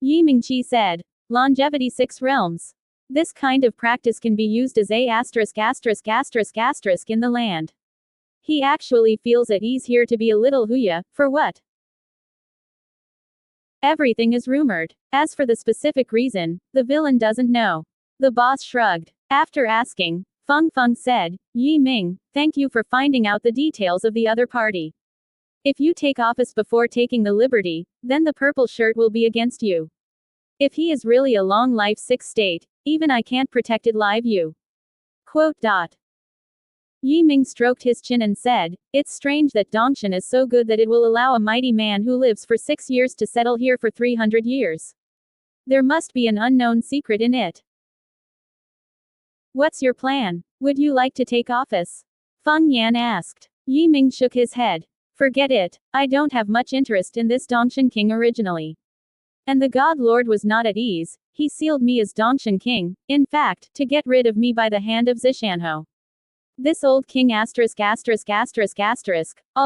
Yi Mingqi said. Longevity 6 realms. This kind of practice can be used as in the land. He actually feels at ease here to be a little Huya, for what? Everything is rumored. As for the specific reason, the villain doesn't know. The boss shrugged. After asking, Feng Feng said, "Yi Ming, thank you for finding out the details of the other party. If you take office before taking the liberty, then the purple shirt will be against you. If he is really a long life 6 state, even I can't protect it live you." Quote. Yi Ming stroked his chin and said, "It's strange that Dongshan is so good that it will allow a mighty man who lives for 6 years to settle here for 300 years. There must be an unknown secret in it. What's your plan? Would you like to take office?" Feng Yan asked. Yi Ming shook his head. "Forget it. I don't have much interest in this Dongshan king originally. And the God Lord was not at ease. He sealed me as Dongshan king, in fact, to get rid of me by the hand of Zishanho. This old king I'll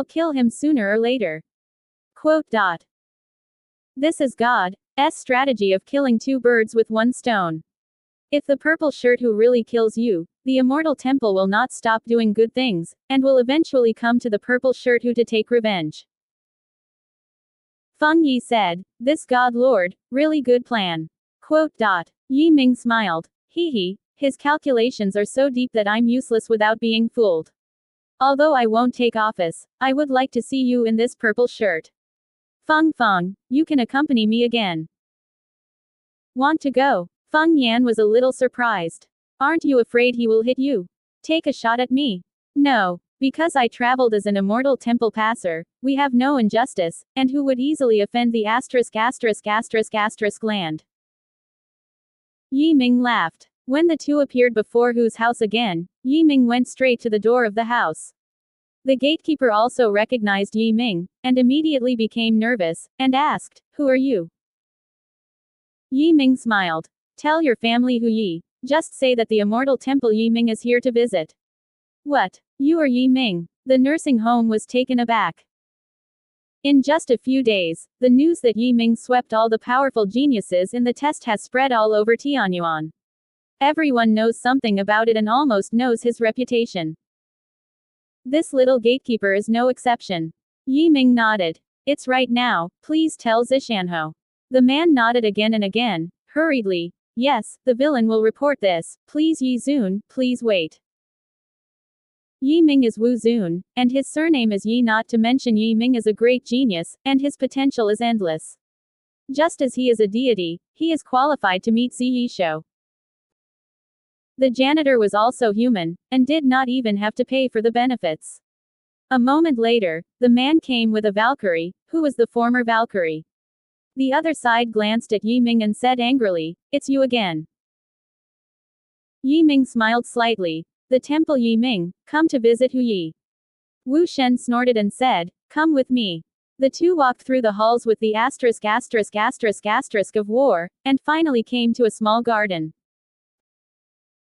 kill him sooner or later." Quote. This is God's strategy of killing 2 birds with 1 stone. If the purple shirt who really kills you, the immortal temple will not stop doing good things, and will eventually come to the purple shirt who to take revenge. Feng Yi said, "This God Lord, really good plan." Quote. Yi Ming smiled. Hee. His calculations are so deep that I'm useless without being fooled. Although I won't take office, I would like to see you in this purple shirt. Feng Feng, you can accompany me again. Want to go? Feng Yan was a little surprised. Aren't you afraid he will hit you? Take a shot at me? No, because I traveled as an immortal temple passer, we have no injustice, and who would easily offend the land. Yi Ming laughed. When the two appeared before Hu's house again, Yi Ming went straight to the door of the house. The gatekeeper also recognized Yi Ming, and immediately became nervous, and asked, "Who are you?" Yi Ming smiled. "Tell your family Hu Yi, Just say that the immortal temple Yi Ming is here to visit. What? You are Yi Ming? The nursing home was taken aback. In just a few days, the news that Yi Ming swept all the powerful geniuses in the test has spread all over Tianyuan. Everyone knows something about it and almost knows his reputation. This little gatekeeper is no exception. Yi Ming nodded. It's right now, please tell Zishanho. The man nodded again and again, hurriedly. Yes, the villain will report this, please Yi Zun, please wait. Yi Ming is Wu Zun, and his surname is Yi, not to mention Yi Ming is a great genius, and his potential is endless. Just as he is a deity, he is qualified to meet Ziyi Shou. The janitor was also human, and did not even have to pay for the benefits. A moment later, the man came with a Valkyrie, who was the former Valkyrie. The other side glanced at Yi Ming and said angrily, "It's you again." Yi Ming smiled slightly. The temple Yi Ming, come to visit Hu Yi. Wu Shen snorted and said, "Come with me." The two walked through the halls with the **** of war, and finally came to a small garden.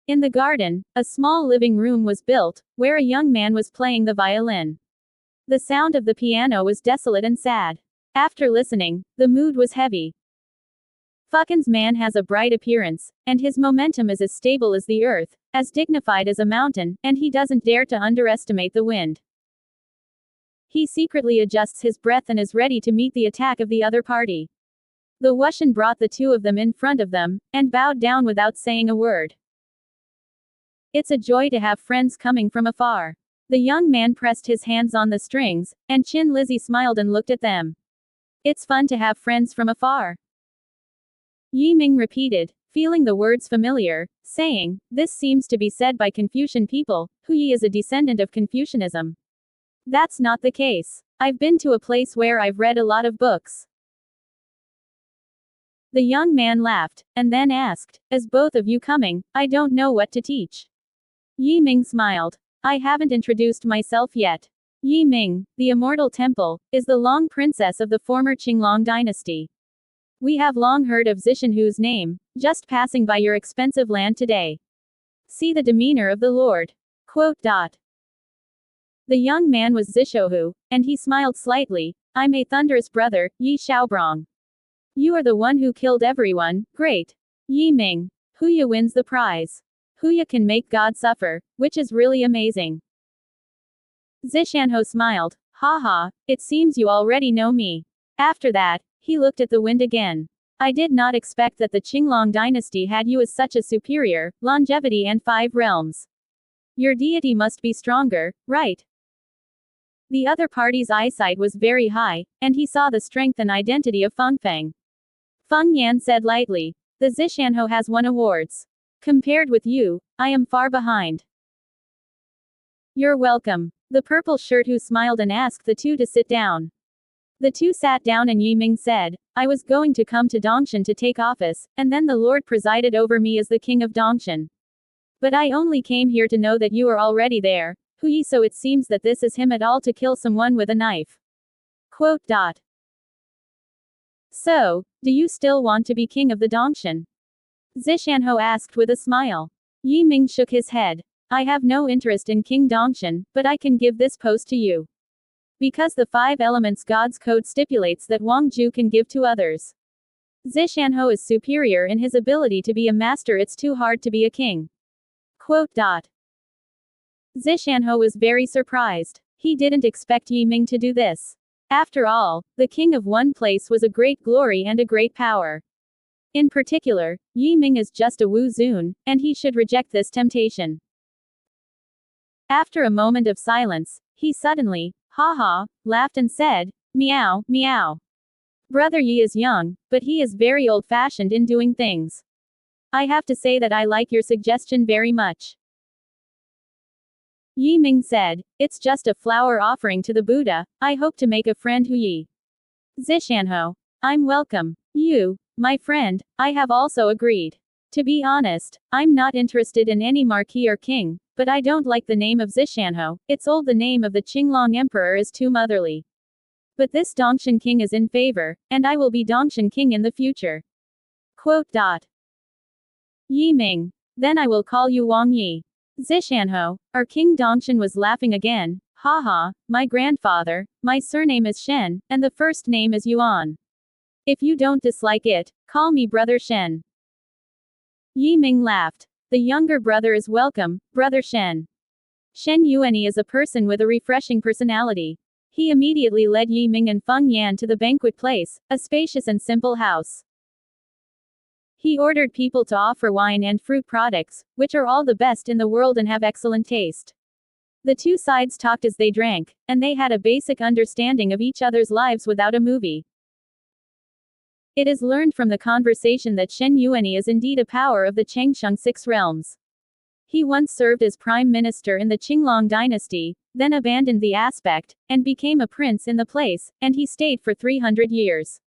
In the garden, a small living room was built, where a young man was playing the violin. The sound of the piano was desolate and sad. After listening, the mood was heavy. Fuckin's man has a bright appearance, and his momentum is as stable as the earth, as dignified as a mountain, and he doesn't dare to underestimate the wind. He secretly adjusts his breath and is ready to meet the attack of the other party. The Wuxian brought the two of them in front of them, and bowed down without saying a word. It's a joy to have friends coming from afar. The young man pressed his hands on the strings, and Qin Lizzie smiled and looked at them. It's fun to have friends from afar. Yi Ming repeated, feeling the words familiar, saying, "This seems to be said by Confucian people. Hu Yi is a descendant of Confucianism." That's not the case. I've been to a place where I've read a lot of books. The young man laughed, and then asked, "As both of you coming, I don't know what to teach." Yi Ming smiled. "I haven't introduced myself yet. Yi Ming, the Immortal Temple, is the Long Princess of the former Qinglong dynasty. We have long heard of Zishanhu's name, just passing by your expensive land today. See the demeanor of the Lord. Quote. The young man was Zishohu, and he smiled slightly. I'm a thunderous brother, Yi Xiaobrong. You are the one who killed everyone, great. Yi Ming. Huya wins the prize. Huya can make God suffer, which is really amazing. Zishanho smiled. Haha, it seems you already know me. After that, he looked at the wind again. I did not expect that the Qinglong dynasty had you as such a superior, longevity and 5 realms. Your deity must be stronger, right? The other party's eyesight was very high, and he saw the strength and identity of Feng Feng. Feng Yan said lightly, the Zishanho has won awards. Compared with you, I am far behind. You're welcome. The purple shirt who smiled and asked the two to sit down. The two sat down and Yi Ming said, I was going to come to Dongshan to take office, and then the Lord presided over me as the king of Dongshan. But I only came here to know that you are already there, Hu Yi, so it seems that this is him at all to kill someone with a knife. Quote. So, do you still want to be king of the Dongshan? Zishanho asked with a smile. Yi Ming shook his head. I have no interest in King Dongshan, but I can give this post to you. Because the 5 elements God's code stipulates that Wang Ju can give to others. Zishanho is superior in his ability to be a master, it's too hard to be a king. Quote. Zishanho was very surprised. He didn't expect Yi Ming to do this. After all, the king of one place was a great glory and a great power. In particular, Yi Ming is just a Wu Zun, and he should reject this temptation. After a moment of silence, he suddenly, laughed and said, meow, meow. Brother Yi is young, but he is very old-fashioned in doing things. I have to say that I like your suggestion very much. Yi Ming said, it's just a flower offering to the Buddha, I hope to make a friend Hu Yi. Zishanho. I'm welcome. You, my friend, I have also agreed. To be honest, I'm not interested in any marquis or king, but I don't like the name of Zishanho, it's old, the name of the Qinglong emperor is too motherly. But this Dongshan king is in favor, and I will be Dongshan king in the future. Quote. Yi Ming. Then I will call you Wang Yi. Zishanho, our King Dongshan was laughing again. Haha, my grandfather, my surname is Shen, and the first name is Yuan. If you don't dislike it, call me Brother Shen. Yi Ming laughed. The younger brother is welcome, Brother Shen. Shen Yuani is a person with a refreshing personality. He immediately led Yi Ming and Feng Yan to the banquet place, a spacious and simple house. He ordered people to offer wine and fruit products, which are all the best in the world and have excellent taste. The two sides talked as they drank, and they had a basic understanding of each other's lives without a movie. It is learned from the conversation that Shen Yuani is indeed a power of the Changsheng Six Realms. He once served as prime minister in the Qinglong dynasty, then abandoned the aspect, and became a prince in the place, and he stayed for 300 years.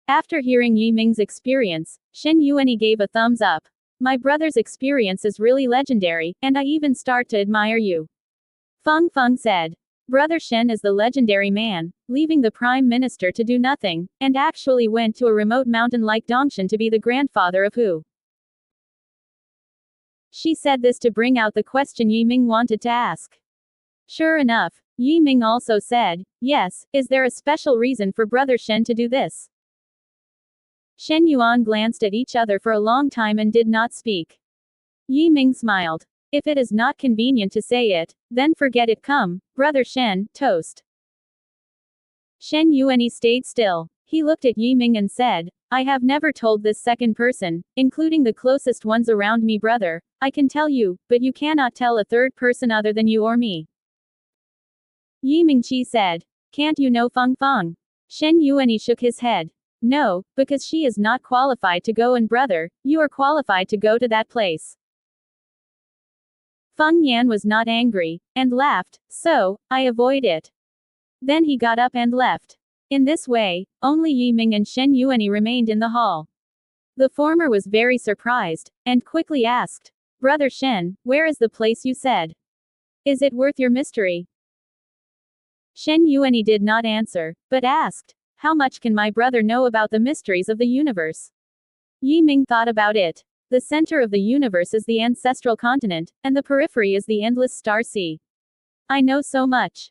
After hearing Yi Ming's experience, Shen Yuani gave a thumbs up. My brother's experience is really legendary, and I even start to admire you. Feng Feng said. Brother Shen is the legendary man, leaving the prime minister to do nothing, and actually went to a remote mountain like Dongshan to be the grandfather of who? She said this to bring out the question Yi Ming wanted to ask. Sure enough, Yi Ming also said, yes, is there a special reason for Brother Shen to do this? Shen Yuan glanced at each other for a long time and did not speak. Yi Ming smiled. If it is not convenient to say it, then forget it. Come, Brother Shen, toast. Shen Yuani stayed still. He looked at Yi Ming and said, I have never told this second person, including the closest ones around me brother, I can tell you, but you cannot tell a third person other than you or me. Yi Mingqi said. Can't you know Feng Feng? Shen Yuani shook his head. No, because she is not qualified to go, and brother, you are qualified to go to that place. Feng Yan was not angry, and laughed, so, I avoid it. Then he got up and left. In this way, only Yi Ming and Shen Yuani remained in the hall. The former was very surprised, and quickly asked, Brother Shen, where is the place you said? Is it worth your mystery? Shen Yuani did not answer, but asked, how much can my brother know about the mysteries of the universe? Yi Ming thought about it. The center of the universe is the ancestral continent, and the periphery is the endless star sea. I know so much.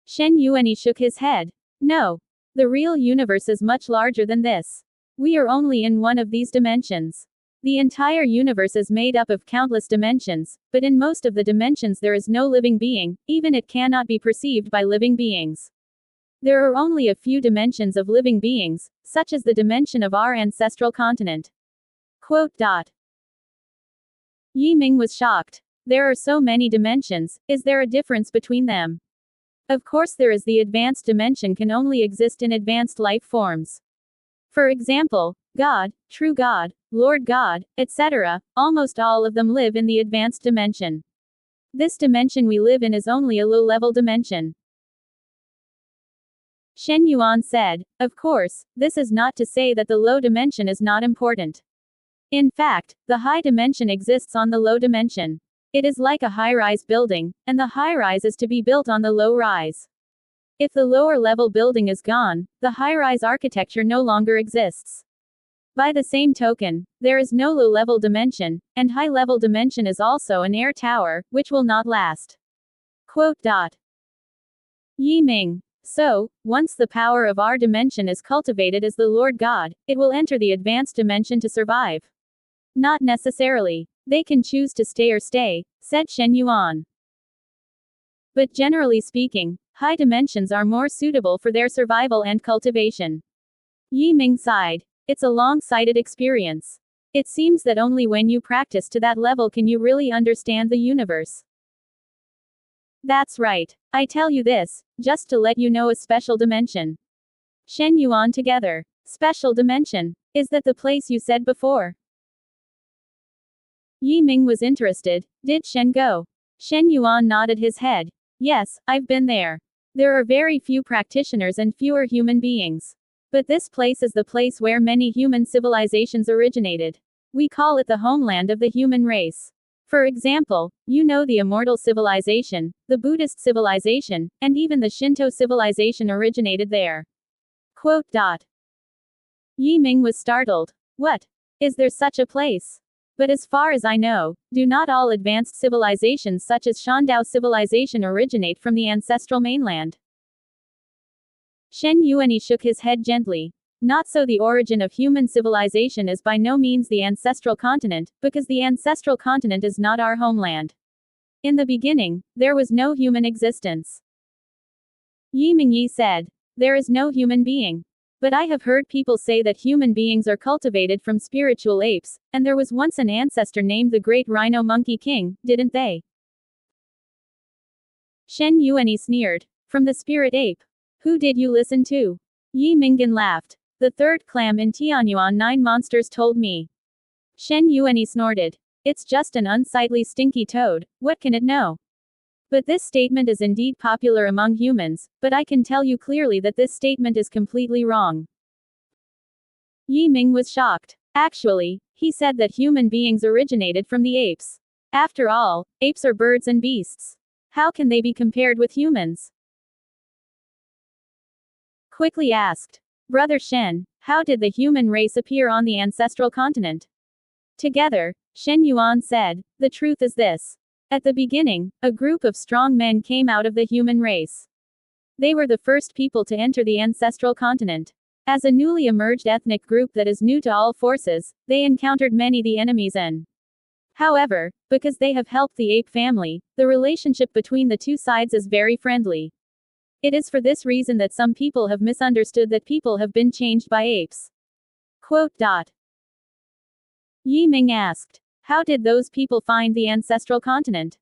Shen Yuani shook his head. No. The real universe is much larger than this. We are only in one of these dimensions. The entire universe is made up of countless dimensions, but in most of the dimensions there is no living being, even it cannot be perceived by living beings. There are only a few dimensions of living beings, such as the dimension of our ancestral continent. Quote. Yi Ming was shocked. There are so many dimensions, is there a difference between them? Of course there is. The advanced dimension can only exist in advanced life forms. For example, God, true God, Lord God, etc., almost all of them live in the advanced dimension. This dimension we live in is only a low-level dimension. Shen Yuan said, of course, this is not to say that the low dimension is not important. In fact, the high dimension exists on the low dimension. It is like a high-rise building, and the high-rise is to be built on the low-rise. If the lower-level building is gone, the high-rise architecture no longer exists. By the same token, there is no low-level dimension, and high-level dimension is also an air tower, which will not last. Quote. Yi Ming. So, once the power of our dimension is cultivated as the Lord God, it will enter the advanced dimension to survive. Not necessarily. They can choose to stay or stay, said Shen Yuan. But generally speaking, high dimensions are more suitable for their survival and cultivation. Yi Ming sighed. It's a long-sighted experience. It seems that only when you practice to that level can you really understand the universe. That's right. I tell you this, just to let you know a special dimension. Shen Yuan together. Special dimension. Is that the place you said before? Yi Ming was interested. Did Shen go? Shen Yuan nodded his head. Yes, I've been there. There are very few practitioners and fewer human beings. But this place is the place where many human civilizations originated. We call it the homeland of the human race. For example, you know the immortal civilization, the Buddhist civilization, and even the Shinto civilization originated there. Quote. Yi Ming was startled. What? Is there such a place? But as far as I know, do not all advanced civilizations such as Shandao civilization originate from the ancestral mainland? Shen Yuanyi shook his head gently. Not so. The origin of human civilization is by no means the ancestral continent, because the ancestral continent is not our homeland. In the beginning, there was no human existence. Yi Mingyi said. There is no human being. But I have heard people say that human beings are cultivated from spiritual apes, and there was once an ancestor named the Great Rhino Monkey King, didn't they? Shen Yuanyi sneered. From the spirit ape. Who did you listen to? Yi Mingyan laughed. The third clam in Tianyuan 9 monsters told me. Shen Yuanyi snorted. It's just an unsightly stinky toad, what can it know? But this statement is indeed popular among humans, but I can tell you clearly that this statement is completely wrong. Yi Ming was shocked. Actually, he said that human beings originated from the apes. After all, apes are birds and beasts. How can they be compared with humans? Quickly asked. Brother Shen, how did the human race appear on the ancestral continent? Together, Shen Yuan said, the truth is this. At the beginning, a group of strong men came out of the human race. They were the first people to enter the ancestral continent. As a newly emerged ethnic group that is new to all forces, they encountered many the enemies and. However, because they have helped the ape family, the relationship between the two sides is very friendly. It is for this reason that some people have misunderstood that people have been changed by apes. Quote. Yi Ming asked. How did those people find the ancestral continent?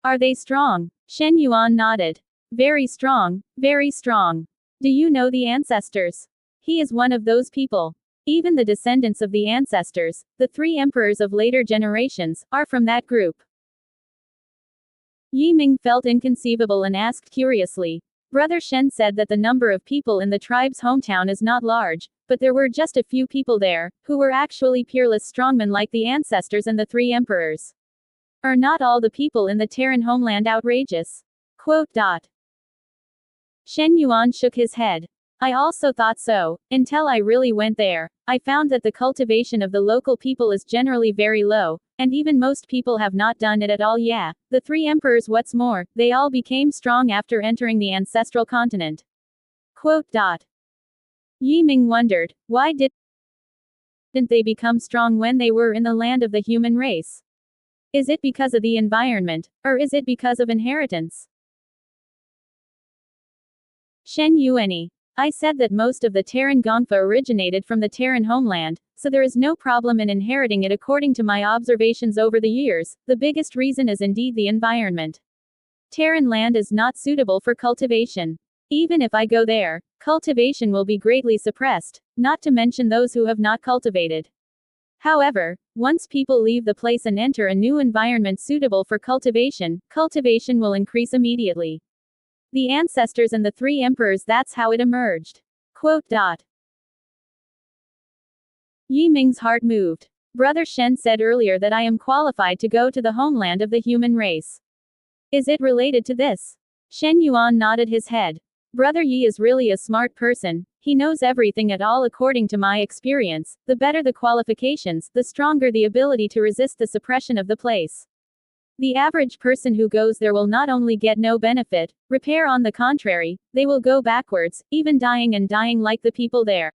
Are they strong? Shen Yuan nodded. Very strong, very strong. Do you know the ancestors? He is one of those people. Even the descendants of the ancestors, the 3 emperors of later generations, are from that group. Yi Ming felt inconceivable and asked curiously. Brother Shen said that the number of people in the tribe's hometown is not large, but there were just a few people there, who were actually peerless strongmen like the ancestors and the 3 emperors. Are not all the people in the Terran homeland outrageous? Quote. Shen Yuan shook his head. I also thought so, until I really went there. I found that the cultivation of the local people is generally very low, and even most people have not done it at all. Yeah, the 3 emperors, what's more, they all became strong after entering the ancestral continent. Quote. Yi Ming wondered, why didn't they become strong when they were in the land of the human race? Is it because of the environment, or is it because of inheritance? Shen Yuanyi. I said that most of the Terran Gongfa originated from the Terran homeland, so there is no problem in inheriting it according to my observations over the years. The biggest reason is indeed the environment. Terran land is not suitable for cultivation. Even if I go there, cultivation will be greatly suppressed, not to mention those who have not cultivated. However, once people leave the place and enter a new environment suitable for cultivation, cultivation will increase immediately. The ancestors and the 3 emperors, that's how it emerged. Quote. Yi Ming's heart moved. Brother Shen said earlier that I am qualified to go to the homeland of the human race. Is it related to this? Shen Yuan nodded his head. Brother Yi is really a smart person. He knows everything at all. According to my experience, the better the qualifications, the stronger the ability to resist the suppression of the place. The average person who goes there will not only get no benefit, repair on the contrary, they will go backwards, even dying and dying like the people there.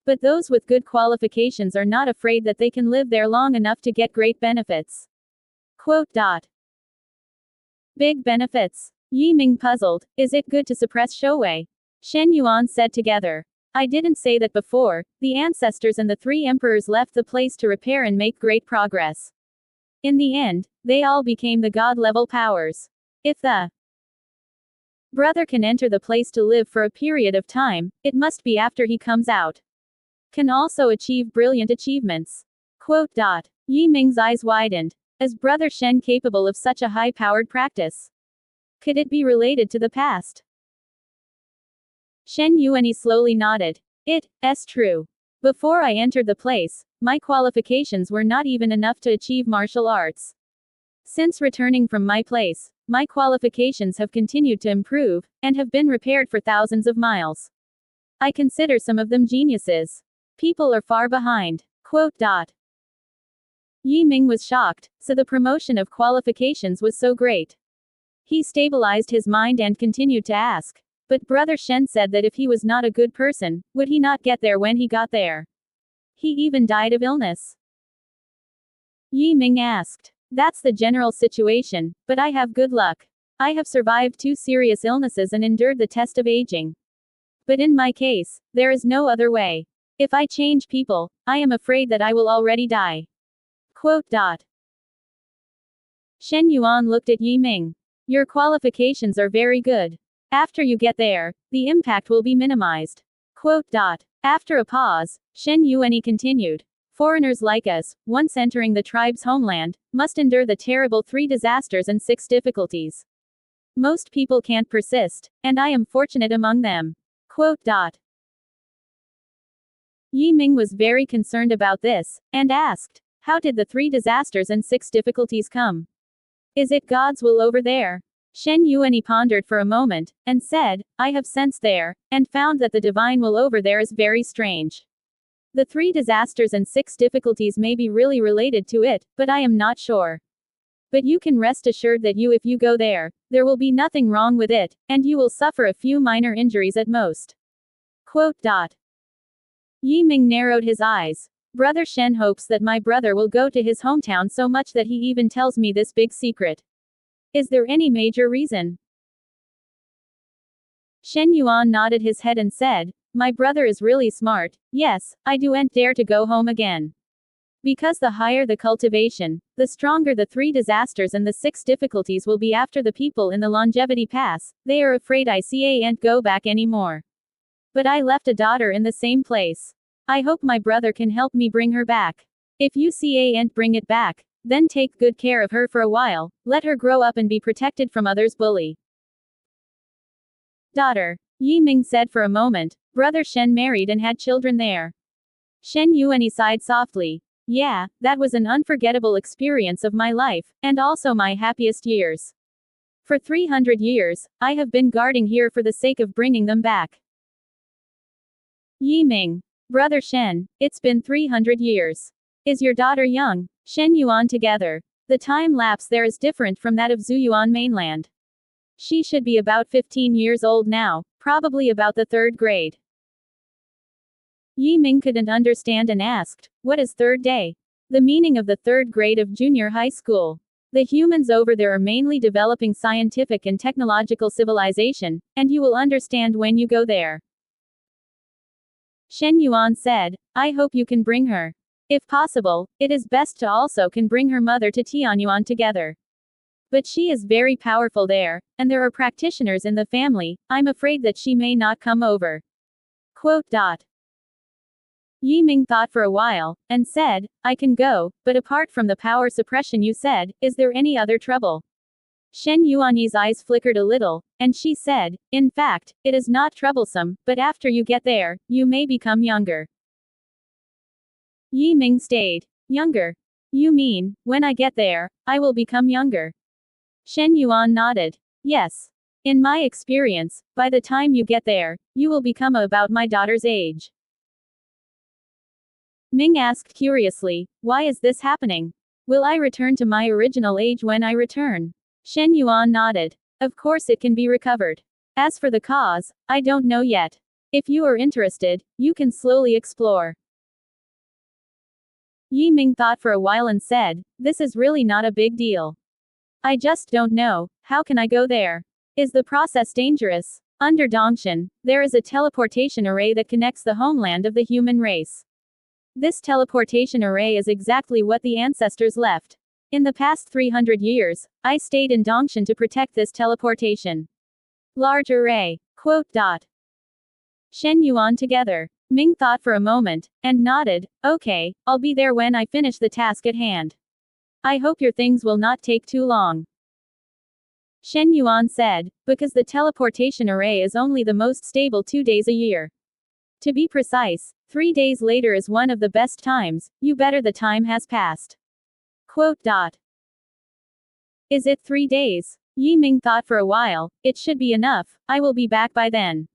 But those with good qualifications are not afraid that they can live there long enough to get great benefits. Quote. Big benefits. Yi Ming puzzled. Is it good to suppress Shouwei? Shen Yuan said together. I didn't say that before. The ancestors and the 3 emperors left the place to repair and make great progress. In the end, they all became the god-level powers. If the brother can enter the place to live for a period of time, it must be after he comes out. Can also achieve brilliant achievements. Quote. Yi Ming's eyes widened. Is Brother Shen capable of such a high-powered practice? Could it be related to the past? Shen Yuanyi slowly nodded. It's true. Before I entered the place, my qualifications were not even enough to achieve martial arts. Since returning from my place, my qualifications have continued to improve, and have been repaired for thousands of miles. I consider some of them geniuses. People are far behind. Quote. Yi Ming was shocked, so the promotion of qualifications was so great. He stabilized his mind and continued to ask. But Brother Shen said that if he was not a good person, would he not get there when he got there? He even died of illness. Yi Ming asked. That's the general situation, but I have good luck. I have survived 2 serious illnesses and endured the test of aging. But in my case, there is no other way. If I change people, I am afraid that I will already die. Quote. Shen Yuan looked at Yi Ming. Your qualifications are very good. After you get there, the impact will be minimized. Quote. After a pause, Shen Yuani continued. Foreigners like us, once entering the tribe's homeland, must endure the terrible 3 disasters and 6 difficulties. Most people can't persist, and I am fortunate among them. Quote. Yi Ming was very concerned about this, and asked, how did the 3 disasters and 6 difficulties come? Is it God's will over there? Shen Yuani pondered for a moment, and said, I have sensed there, and found that the divine will over there is very strange. The 3 disasters and 6 difficulties may be really related to it, but I am not sure. But you can rest assured that if you go there, there will be nothing wrong with it, and you will suffer a few minor injuries at most. Quote. Yi Ming narrowed his eyes. Brother Shen hopes that my brother will go to his hometown so much that he even tells me this big secret. Is there any major reason? Shen Yuan nodded his head and said, my brother is really smart. Yes, I don't dare to go home again. Because the higher the cultivation, the stronger the 3 disasters and the 6 difficulties will be after the people in the longevity pass, they are afraid I can't go back anymore. But I left a daughter in the same place. I hope my brother can help me bring her back. If you can't bring it back, then take good care of her for a while, let her grow up and be protected from others' bully. Daughter. Yi Ming said for a moment. Brother Shen married and had children there. Shen Yuani sighed softly. Yeah, that was an unforgettable experience of my life, and also my happiest years. For 300 years, I have been guarding here for the sake of bringing them back. Yi Ming. Brother Shen, it's been 300 years. Is your daughter young? Shen Yuan together. The time lapse there is different from that of Zuyuan mainland. She should be about 15 years old now, probably about the 3rd grade. Yi Ming couldn't understand and asked, what is 3rd day? The meaning of the 3rd grade of junior high school. The humans over there are mainly developing scientific and technological civilization, and you will understand when you go there. Shen Yuan said, I hope you can bring her. If possible, it is best to also can bring her mother to Tianyuan together. But she is very powerful there, and there are practitioners in the family, I'm afraid that she may not come over. Quote. Yi Ming thought for a while, and said, I can go, but apart from the power suppression you said, is there any other trouble? Shen Yuani's eyes flickered a little, and she said, in fact, it is not troublesome, but after you get there, you may become younger. Yi Ming stayed. Younger? You mean, when I get there, I will become younger? Shen Yuan nodded. Yes. In my experience, by the time you get there, you will become about my daughter's age. Ming asked curiously, why is this happening? Will I return to my original age when I return? Shen Yuan nodded. Of course it can be recovered. As for the cause, I don't know yet. If you are interested, you can slowly explore. Yi Ming thought for a while and said, this is really not a big deal. I just don't know, how can I go there? Is the process dangerous? Under Dongshan, there is a teleportation array that connects the homeland of the human race. This teleportation array is exactly what the ancestors left. In the past 300 years, I stayed in Dongshan to protect this teleportation. Large array. Quote. Shen Yuan together. Ming thought for a moment, and nodded, okay, I'll be there when I finish the task at hand. I hope your things will not take too long. Shen Yuan said, because the teleportation array is only the most stable 2 days a year. To be precise, 3 days later is one of the best times, you better the time has passed. Quote. Is it 3 days? Yi Ming thought for a while, it should be enough, I will be back by then.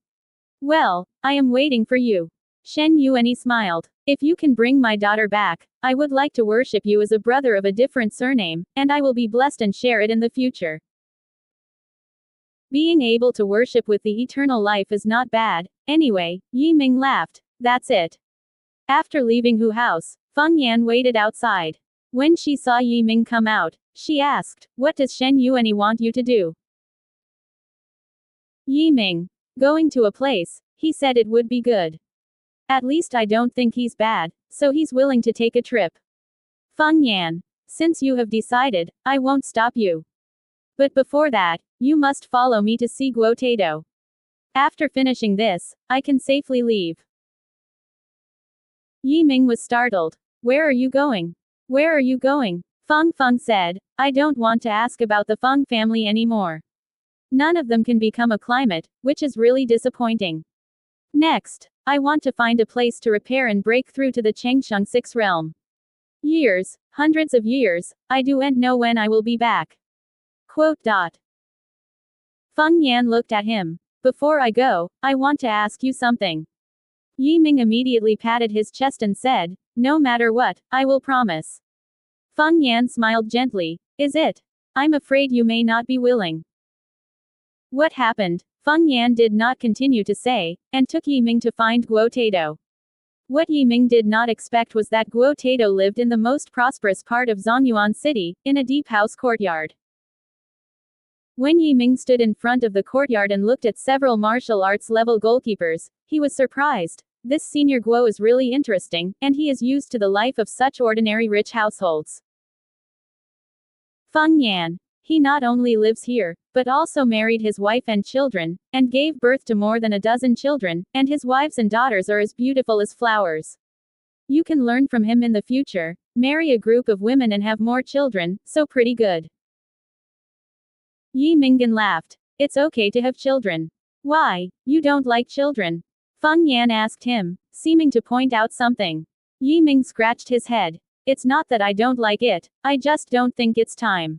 Well, I am waiting for you. Shen Yuanyi smiled. If you can bring my daughter back, I would like to worship you as a brother of a different surname, and I will be blessed and share it in the future. Being able to worship with the eternal life is not bad. Anyway, Yiming laughed. That's it. After leaving Hu house, Feng Yan waited outside. When she saw Yiming come out, she asked, "What does Shen Yuanyi want you to do?" Yiming. Going to a place, he said it would be good. At least I don't think he's bad, so he's willing to take a trip. Feng Yan. Since you have decided, I won't stop you. But before that, you must follow me to see Guo Tado. After finishing this, I can safely leave. Yiming was startled. Where are you going? Where are you going? Feng said, I don't want to ask about the Feng family anymore. None of them can become a climate, which is really disappointing. Next, I want to find a place to repair and break through to the Changsheng Sixth Realm. Years, hundreds of years, I don't know when I will be back. Feng Yan looked at him. Before I go, I want to ask you something. Yiming immediately patted his chest and said, no matter what, I will promise. Feng Yan smiled gently. Is it? I'm afraid you may not be willing. What happened? Feng Yan did not continue to say, and took Yiming to find Guo Tado. What Yiming did not expect was that Guo Tado lived in the most prosperous part of Zongyuan City, in a deep house courtyard. When Yiming stood in front of the courtyard and looked at several martial arts level goalkeepers, he was surprised. This senior Guo is really interesting, and he is used to the life of such ordinary rich households. Feng Yan. He not only lives here, but also married his wife and children, and gave birth to more than a dozen children, and his wives and daughters are as beautiful as flowers. You can learn from him in the future, marry a group of women and have more children, so pretty good. Yiming laughed. It's okay to have children. Why, you don't like children? Feng Yan asked him, seeming to point out something. Yiming scratched his head. It's not that I don't like it, I just don't think it's time.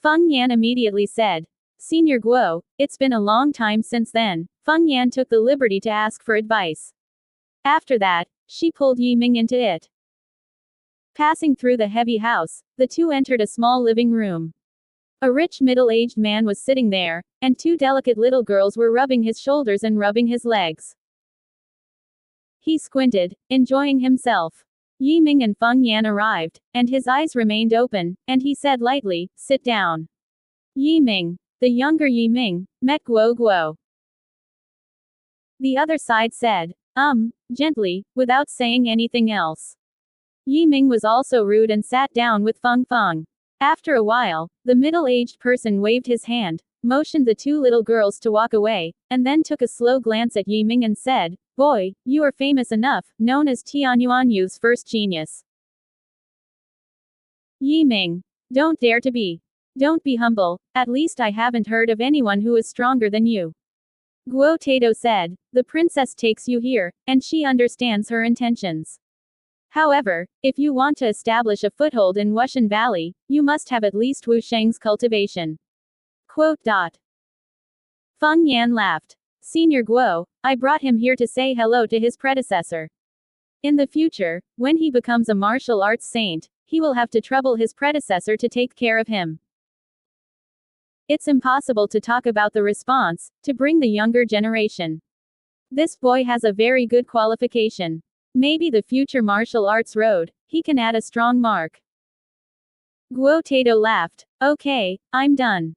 Feng Yan immediately said. Senior Guo, it's been a long time since then. Feng Yan took the liberty to ask for advice. After that, she pulled Yiming into it. Passing through the heavy house, the two entered a small living room. A rich middle-aged man was sitting there, and two delicate little girls were rubbing his shoulders and rubbing his legs. He squinted, enjoying himself. Yiming and Feng Yan arrived, and his eyes remained open, and he said lightly, sit down. Yiming. The younger Yiming, met Guo. The other side said, gently, without saying anything else. Yiming was also rude and sat down with Feng. After a while, the middle-aged person waved his hand, motioned the two little girls to walk away, and then took a slow glance at Yiming and said, boy, you are famous enough, known as Tianyuanyu's first genius. Yiming. Don't dare to be. Don't be humble, at least I haven't heard of anyone who is stronger than you. Guo Tado said, the princess takes you here, and she understands her intentions. However, if you want to establish a foothold in Wushan Valley, you must have at least Wusheng's cultivation. Feng Yan laughed. Senior Guo, I brought him here to say hello to his predecessor. In the future, when he becomes a martial arts saint, he will have to trouble his predecessor to take care of him. It's impossible to talk about the response, to bring the younger generation. This boy has a very good qualification. Maybe the future martial arts road, he can add a strong mark. Guo Tado laughed. Okay, I'm done.